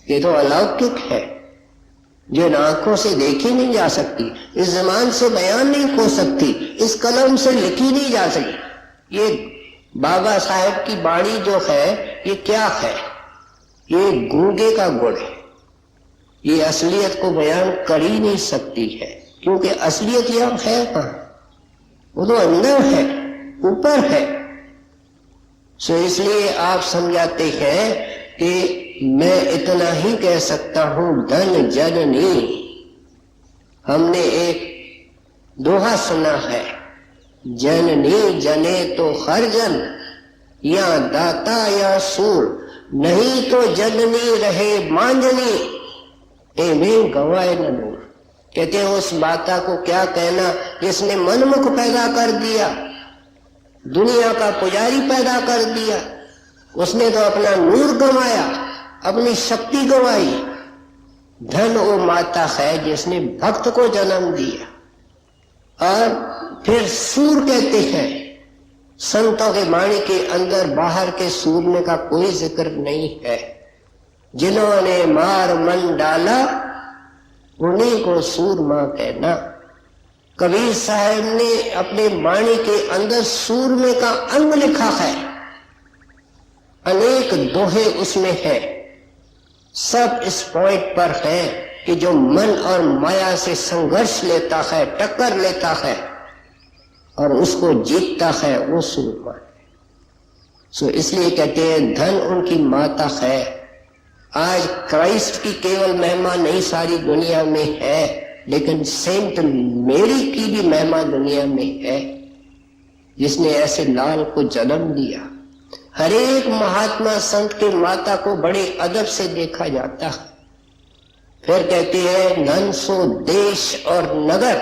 ये तो अलौकिक है, जो आंखों से देखी नहीं जा सकती, इस जुबान से बयान नहीं हो सकती, इस कलम से लिखी नहीं जा सकती। ये बाबा साहेब की बाणी जो है ये क्या है? ये गूंगे का गुण है, ये असलियत को बयान कर ही नहीं सकती है, क्योंकि असलियत यह है कहां? वो तो अंदर है, ऊपर है। सो इसलिए आप समझाते हैं कि मैं इतना ही कह सकता हूं, धन जननी। हमने एक दोहा सुना है, जननी जने तो हर जन, या दाता या सूर, नहीं तो जननी रहे मांजनी, एवं गवाए न नूर। कहते हैं उस माता को क्या कहना जिसने मनमुख पैदा कर दिया, दुनिया का पुजारी पैदा कर दिया, उसने तो अपना नूर गंवाया, अपनी शक्ति गंवाई। धन वो माता है जिसने भक्त को जन्म दिया। और फिर सूर कहते हैं, संतों के वाणी के अंदर बाहर के सूरने का कोई जिक्र नहीं है। जिन्होंने मार मन डाला उन्हीं को सूरमा कहना। कबीर साहब ने अपने वाणी के अंदर सूरमे का अंग लिखा है, अनेक दोहे उसमें है। सब इस पॉइंट पर है कि जो मन और माया से संघर्ष लेता है, टक्कर लेता है और उसको जीतता है, वो सूरमा है। सो इसलिए कहते हैं धन उनकी माता है। आज क्राइस्ट की केवल महिमा नहीं सारी दुनिया में है, लेकिन सेंट मेरी की भी महिमा दुनिया में है, जिसने ऐसे लाल को जन्म दिया। हर एक महात्मा संत के माता को बड़े अदब से देखा जाता है। फिर कहते हैं नन सो देश और नगर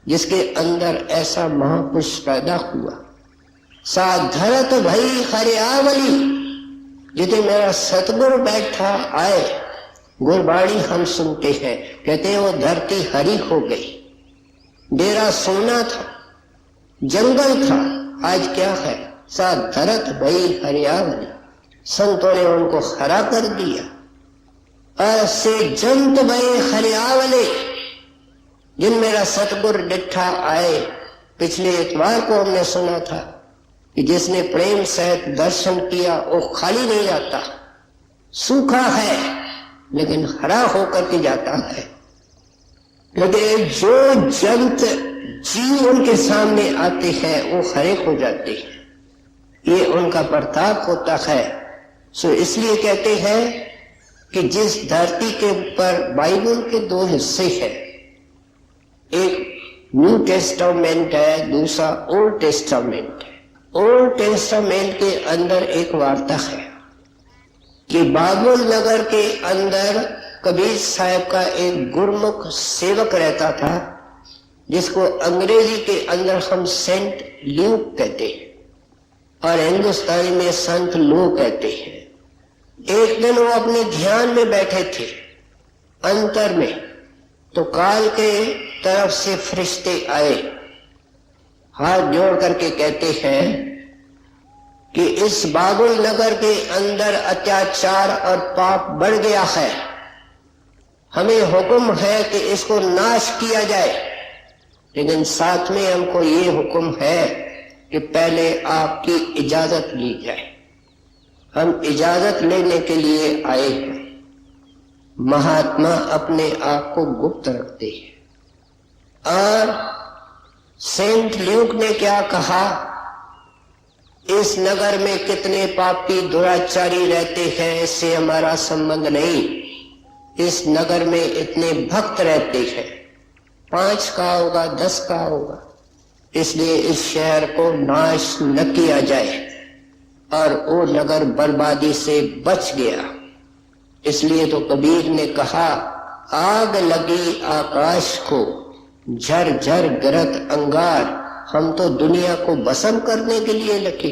जिसके अंदर ऐसा महापुरुष पैदा हुआ। साधरत भई हरियावली, जिसे मेरा सतगुरु बैठा आए। गुरबाणी हम सुनते हैं, कहते हैं वो धरती हरी हो गई। डेरा सोना था, जंगल था, आज क्या है? साधरत भई हरियावली, संतों ने उनको हरा कर दिया। ऐसे जंत भई हरियावली, जिन मेरा सतगुरु डिठा आए। पिछले इतवार को हमने सुना था कि जिसने प्रेम सहित दर्शन किया वो खाली नहीं जाता, सूखा है लेकिन हरा होकर के जाता है। लेकिन जो जंत जीव उनके सामने आते हैं वो हरे हो जाते हैं, ये उनका प्रताप होता है। सो इसलिए कहते हैं कि जिस धरती के ऊपर बाइबल के दो हिस्से हैं, एक न्यू टेस्टामेंट है, दूसरा ओल्ड टेस्टामेंट है। ओल्ड टेस्टामेंट के अंदर एक वार्ता है कि बाबुल नगर के अंदर कबीर साहब का एक गुरमुख सेवक रहता था, जिसको अंग्रेजी के अंदर हम सेंट ल्यूक कहते हैं और हिंदुस्तानी में संत लो कहते हैं। एक दिन वो अपने ध्यान में बैठे थे अंतर में, तो काल के तरफ से फरिश्ते आए, हाथ जोड़ करके कहते हैं कि इस बाबुल नगर के अंदर अत्याचार और पाप बढ़ गया है, हमें हुक्म है कि इसको नाश किया जाए, लेकिन साथ में हमको ये हुक्म है कि पहले आपकी इजाजत ली जाए। हम इजाजत लेने के लिए आए हैं। महात्मा अपने आप को गुप्त रखते हैं। और सेंट ल्यूक ने क्या कहा, इस नगर में कितने पापी दुराचारी रहते हैं इससे हमारा संबंध नहीं, इस नगर में इतने भक्त रहते हैं, 5 का होगा 10 का होगा, इसलिए इस शहर को नाश न किया जाए। और वो नगर बर्बादी से बच गया। इसलिए तो कबीर ने कहा, आग लगी आकाश को, झर झर गिरत अंगार। हम तो दुनिया को भस्म करने के लिए लगे।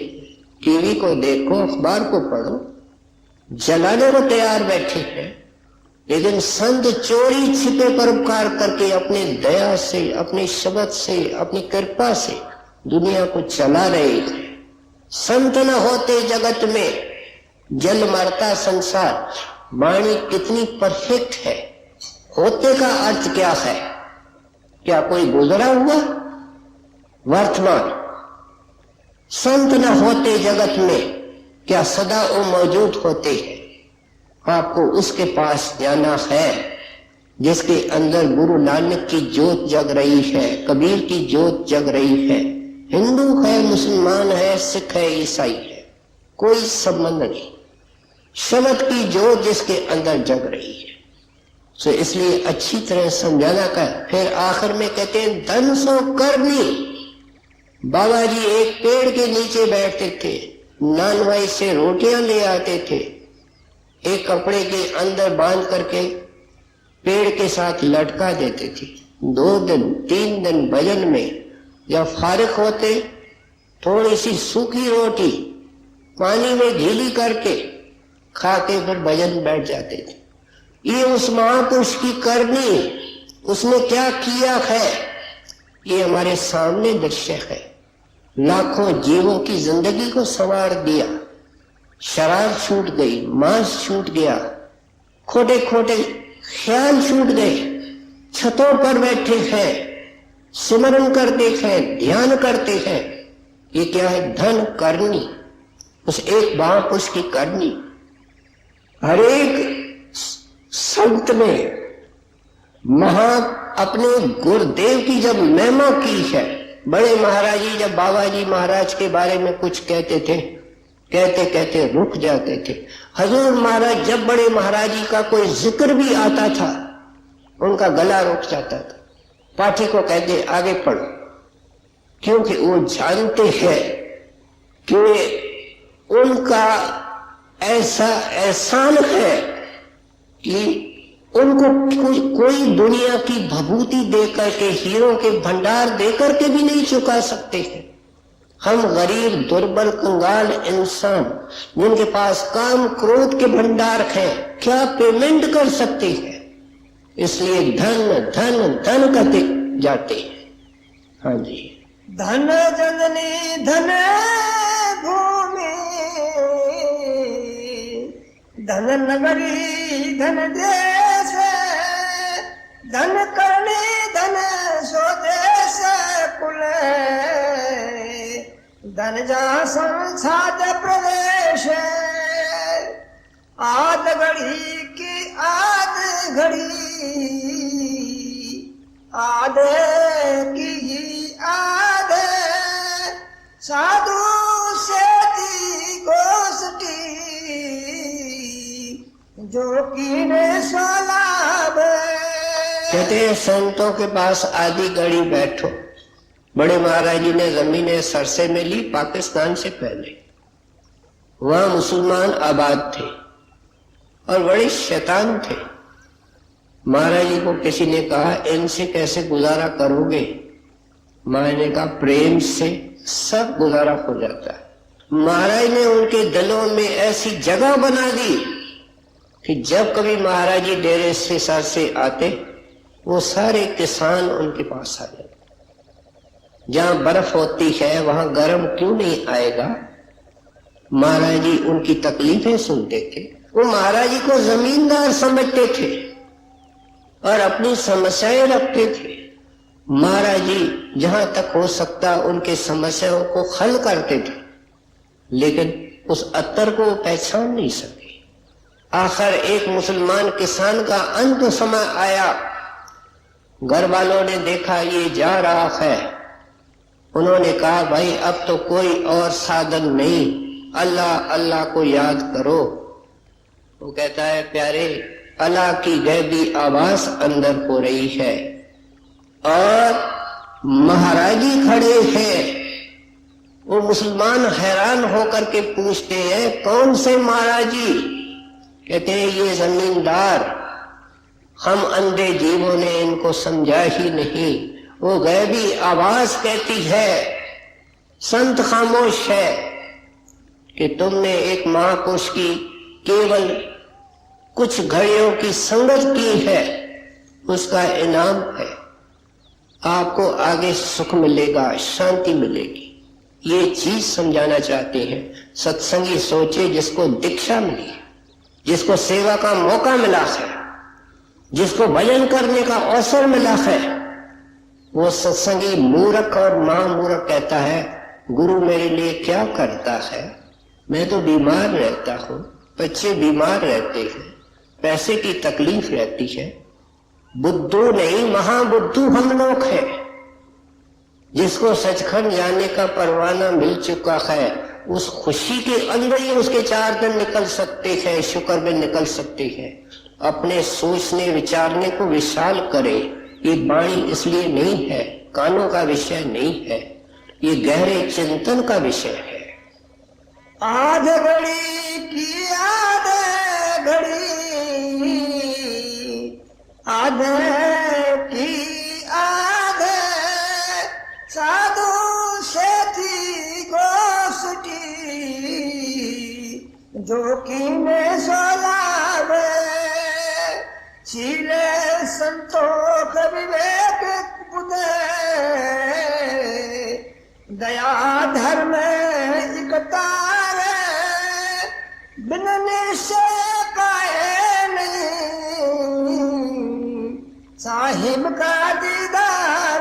टीवी को देखो, अखबार को पढ़ो, जलाने को तैयार बैठे हैं। लेकिन संत चोरी छिपे परोपकार करके अपने दया से, अपने शब्द से, अपनी कृपा से दुनिया को चला रहे हैं। संत न होते जगत में जल मरता संसार। वाणी कितनी परफेक्ट है। होते का अर्थ क्या है? क्या कोई गुजरा हुआ? वर्तमान। संत न होते जगत में क्या सदा वो मौजूद होते हैं? आपको उसके पास जाना है जिसके अंदर गुरु नानक की ज्योत जग रही है, कबीर की ज्योत जग रही है। हिंदू है, मुसलमान है, सिख है, ईसाई है, कोई संबंध नहीं। शब्द की ज्योत जिसके अंदर जग रही है। तो इसलिए अच्छी तरह समझाना का। फिर आखिर में कहते हैं, धन सो करनी। बाबा जी एक पेड़ के नीचे बैठते थे, नानवाई से रोटियां ले आते थे, एक कपड़े के अंदर बांध करके पेड़ के साथ लटका देते थे। 2 दिन 3 दिन भजन में जब फारिग होते, थोड़ी सी सूखी रोटी पानी में गीली करके खा के फिर भजन बैठ जाते थे। ये उस महापुरुष की करनी, उसने क्या किया है, ये हमारे सामने दृश्य है। लाखों जीवों की जिंदगी को संवार दिया। शराब छूट गई, मांस छूट गया, खोटे खोटे ख्याल छूट गए। छतों पर बैठे हैं, सिमरन करते हैं, ध्यान करते हैं। ये क्या है? धन करनी, उस एक महापुरुष की करनी। हर एक संत ने अपने गुरुदेव की जब महिमा की है। बड़े महाराज जी जब बाबा जी महाराज के बारे में कुछ कहते थे, कहते कहते रुक जाते थे। हजूर महाराज जब बड़े महाराज जी का कोई जिक्र भी आता था, उनका गला रुक जाता था। पाठी को कहते आगे पढ़ो, क्योंकि वो जानते हैं कि उनका ऐसा एहसान है कि उनको कोई दुनिया की भभूति देकर के, हीरों के भंडार देकर के भी नहीं चुका सकते हैं। हम गरीब दुर्बल कंगाल इंसान जिनके पास काम क्रोध के भंडार हैं, क्या पेमेंट कर सकते हैं? इसलिए धन धन धन करते जाते हैं। हाँ जी। धन जननी धन भूमि, धन नगरी धन देश, धन करनी धन स्वदेश कुल, धन जहाँ संसाद प्रदेश, आद घड़ी की आद घड़ी, आधे की आधे, साधु सेती गोष्ठी, जो कीने सलाब। कहते हैं संतों के पास आधी घड़ी बैठो। बड़े महाराज जी ने जमीनें सरसे में ली पाकिस्तान से पहले। वहां मुसलमान आबाद थे और बड़े शैतान थे। महाराज जी को किसी ने कहा, इनसे कैसे गुजारा करोगे? महाराज ने कहा, प्रेम से सब गुजारा हो जाता है। महाराज ने उनके दिलों में ऐसी जगह बना दी कि जब कभी महाराज जी डेरे से सर से आते, वो सारे किसान उनके पास आ जाते। जहां बर्फ होती है वहां गर्म क्यों नहीं आएगा? महाराज जी उनकी तकलीफें सुनते थे। वो महाराज जी को जमींदार समझते थे और अपनी समस्याएं रखते थे। महाराज जी जहां तक हो सकता उनके समस्याओं को हल करते थे, लेकिन उस अत्तर को पहचान नहीं सके। आखिर एक मुसलमान किसान का अंत समय आया। घर वालों ने देखा ये जा रहा है, उन्होंने कहा भाई अब तो कोई और साधन नहीं, अल्लाह अल्लाह को याद करो। वो कहता है प्यारे, अल्लाह की गैबी आवाज अंदर हो रही है और महाराजी खड़े हैं। वो मुसलमान हैरान होकर के पूछते हैं कौन से महाराजी? कहते हैं ये जमींदार, हम अंधे जीवों ने इनको समझा ही नहीं। वो गैबी आवाज कहती है, संत खामोश है कि तुमने एक महापुरुष की केवल कुछ घड़ियों की संगत की है, उसका इनाम है, आपको आगे सुख मिलेगा, शांति मिलेगी। ये चीज समझाना चाहते हैं। सत्संगी सोचे जिसको दीक्षा मिली, जिसको सेवा का मौका मिला है, जिसको भजन करने का अवसर मिला है, वो सत्संगी मूर्ख और महामूर्ख कहता है गुरु मेरे लिए क्या करता है, मैं तो बीमार रहता हूं, बच्चे बीमार रहते हैं, पैसे की तकलीफ रहती है। बुद्धू नहीं महाबुद्धू हम लोग हैं। जिसको सचखंड जाने का परवाना मिल चुका है, उस खुशी के अंदर ही उसके 4 दिन निकल सकते हैं, शुक्र में निकल सकते हैं। अपने सोचने विचारने को विशाल करे। ये वाणी इसलिए नहीं है, कानों का विषय नहीं है, ये गहरे चिंतन का विषय है। आध घड़ी की आध घड़ी, आधे की आधे साधु से थी गोष्ठी, जो कि में सोलावे छिले संतोष विवेक बुधे, दया धर्म इकतारे बिन निश्चय काहे नहीं, साहिब का दीदार।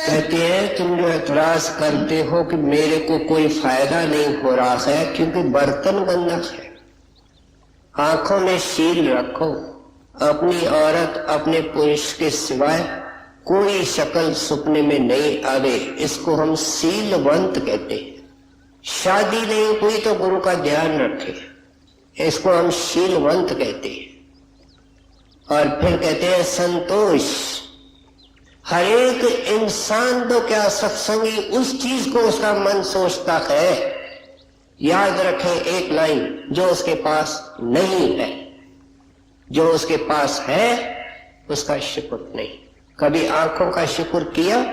कहते हैं तुम जो एतराज करते हो कि मेरे को कोई फायदा नहीं हो रहा है क्योंकि बर्तन गंदा है। आंखों में शील रखो, अपनी औरत अपने पुरुष के सिवाय कोई शक्ल सपने में नहीं आवे, इसको हम शीलवंत कहते हैं। शादी नहीं हुई तो गुरु का ध्यान रखे, इसको हम शीलवंत कहते हैं। और फिर कहते हैं संतोष। हर एक इंसान तो क्या सत्संगी उस चीज को उसका मन सोचता है। याद रखें एक लाइन, जो उसके पास नहीं है, जो उसके पास है उसका शुक्र नहीं। कभी आंखों का शुक्र किया?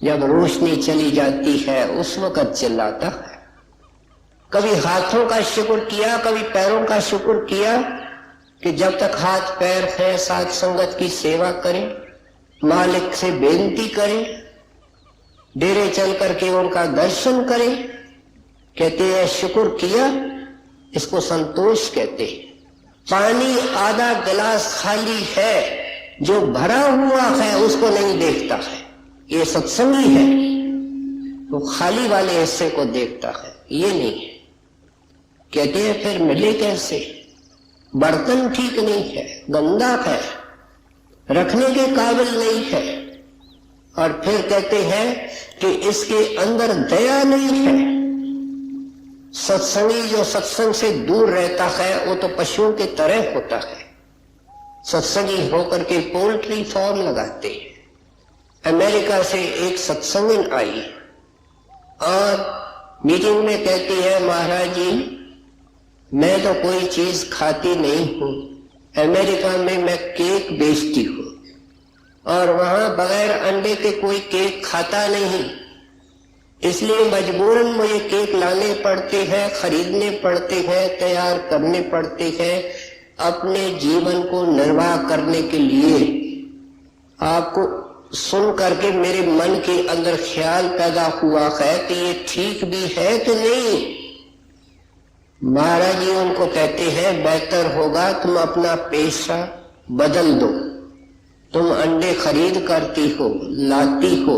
जब रोशनी चली जाती है उस वक्त चिल्लाता है। कभी हाथों का शुक्र किया, कभी पैरों का शुक्र किया कि जब तक हाथ पैर है साथ संगत की सेवा करें, मालिक से बेनती करें, डेरे चल करके उनका दर्शन करें। कहते हैं शुक्र किया, इसको संतोष कहते हैं। पानी आधा गिलास खाली है, जो भरा हुआ है उसको नहीं देखता है। ये सत्संगी है, वो खाली वाले हिस्से को देखता है, ये नहीं है। कहते हैं फिर मिले कैसे? बर्तन ठीक नहीं है, गंदा है, रखने के काबिल नहीं है। और फिर कहते हैं कि इसके अंदर दया नहीं है। सत्संगी जो सत्संग से दूर रहता है वो तो पशुओं की तरह होता है। सत्संगी होकर के पोल्ट्री फार्म लगाते हैं। अमेरिका से एक सत्संगिन आई और मीटिंग में कहती है महाराज जी मैं तो कोई चीज खाती नहीं हूं, अमेरिका में मैं केक बेचती हूं और वहां बगैर अंडे के कोई केक खाता नहीं, इसलिए मजबूरन मुझे केक लाने पड़ते हैं, खरीदने पड़ते हैं, तैयार करने पड़ते हैं अपने जीवन को निर्वाह करने के लिए। आपको सुन करके मेरे मन के अंदर ख्याल पैदा हुआ है कि ये ठीक भी है कि नहीं। महाराज जी उनको कहते हैं बेहतर होगा तुम अपना पेशा बदल दो। तुम अंडे खरीद करती हो, लाती हो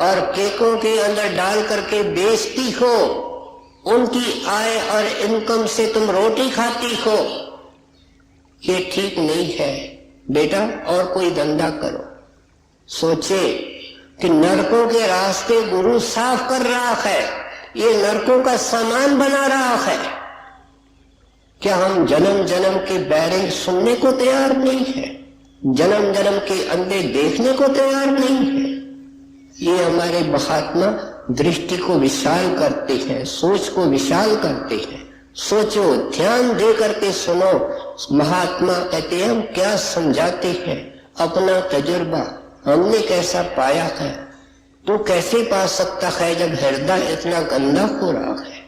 और केकों के अंदर डाल करके बेचती हो, उनकी आय और इनकम से तुम रोटी खाती हो ये ठीक नहीं है बेटा, और कोई धंधा करो। सोचे कि नरकों के रास्ते गुरु साफ कर रहा है, ये नरकों का सामान बना रहा है। क्या हम जन्म जन्म के बैरिंग सुनने को तैयार नहीं है? जन्म जन्म के अंधे देखने को तैयार नहीं है? ये हमारे महात्मा दृष्टि को विशाल करते हैं, सोच को विशाल करते हैं। सोचो, ध्यान दे करके सुनो। महात्मा कहते हैं हम क्या समझाते हैं, अपना तजुर्बा हमने कैसा पाया है। तो कैसे पा सकता है जब हृदय इतना गंदा हो रहा है।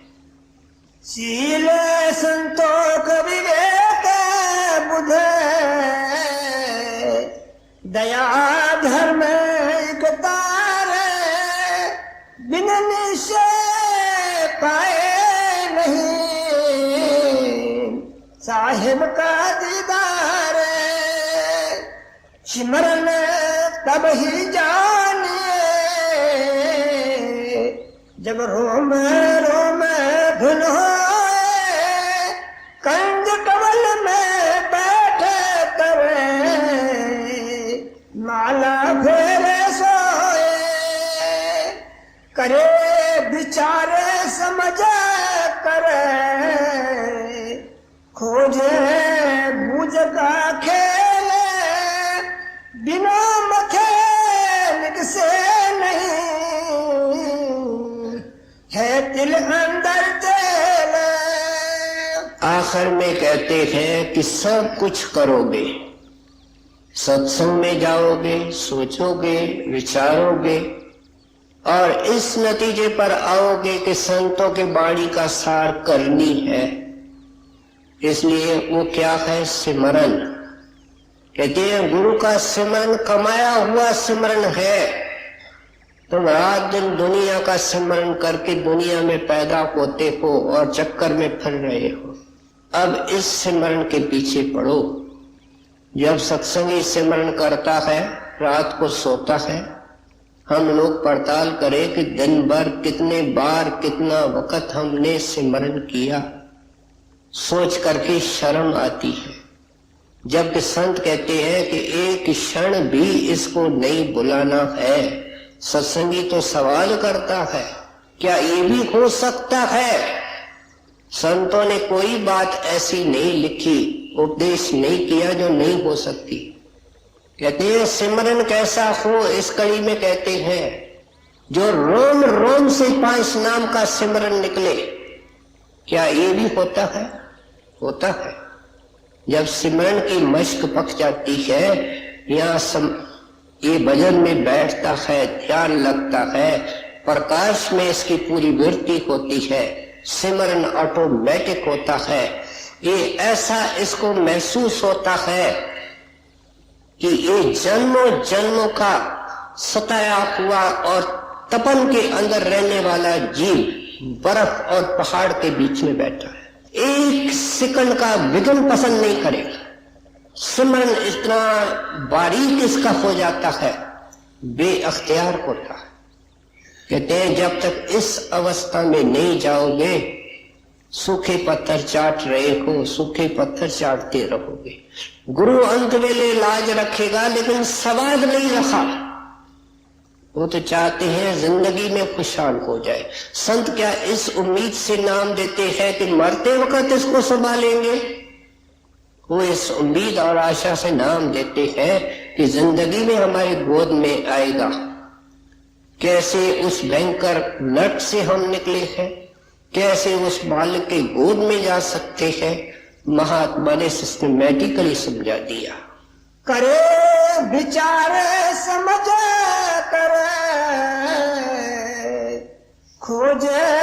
शील संतोष विवेक बुध दया धर्म एकतार बिन निश्चय पाए नहीं साहिब का दीदार। सिमरन तब ही जानिए जब रोम रोम धुन होए, कंज कमल में बैठे तरे माला फेरे सोए। करे विचारे समझ करे खोजे बूझ का खेले बिना मथे निकसे नहीं है दिल अंदर तेल। आखिर में कहते हैं कि सब कुछ करोगे, सत्संग में जाओगे, सोचोगे, विचारोगे और इस नतीजे पर आओगे कि संतों के वाणी का सार करनी है। इसलिए वो क्या है? सिमरन। कहते हैं गुरु का सिमरन कमाया हुआ सिमरन है। तुम रात दिन दुनिया का सिमरन करके दुनिया में पैदा होते हो और चक्कर में फिर रहे हो। अब इस सिमरन के पीछे पड़ो। जब सत्संगी सिमरन करता है, रात को सोता है, हम लोग पड़ताल करें कि दिन भर कितने बार कितना वक्त हमने सिमरन किया। सोच करके शर्म आती है। जबकि संत कहते हैं कि एक क्षण भी इसको नहीं बुलाना है। सत्संगी तो सवाल करता है, क्या ये भी हो सकता है? संतों ने कोई बात ऐसी नहीं लिखी, उपदेश नहीं किया जो नहीं हो सकती। कहते हैं सिमरन कैसा हो, इस कड़ी में कहते हैं जो रोम रोम से 5 नाम का सिमरन निकले। क्या ये भी होता है? होता है। जब सिमरन की मश्क पक जाती है, यहाँ ये भजन में बैठता है, ध्यान लगता है, प्रकाश में इसकी पूरी वृत्ति होती है, सिमरन ऑटोमेटिक होता है। ये ऐसा इसको महसूस होता है कि ये जन्मों जन्मों का सताया हुआ और तपन के अंदर रहने वाला जीव बर्फ और पहाड़ के बीच में बैठा है। एक सेकंड का विघ्न पसंद नहीं करेगा। सिमरन इतना बारीक इसका हो जाता है, बेअख्तियार होता है। कहते हैं जब तक इस अवस्था में नहीं जाओगे, सूखे पत्थर चाट रहे हो, सूखे पत्थर चाटते रहोगे। गुरु अंत वेले लाज रखेगा लेकिन सवाद नहीं रखा। वो तो चाहते हैं जिंदगी में खुशहाल हो जाए। संत क्या इस उम्मीद से नाम देते हैं कि मरते वक्त इसको संभालेंगे? वो इस उम्मीद और आशा से नाम देते हैं कि जिंदगी में हमारी गोद में आएगा। कैसे उस भयंकर नट से हम निकले हैं, कैसे उस बालक के गोद में जा सकते हैं, महात्मा ने सिस्टमैटिकली समझा दिया। करे विचार समझ करे खोजे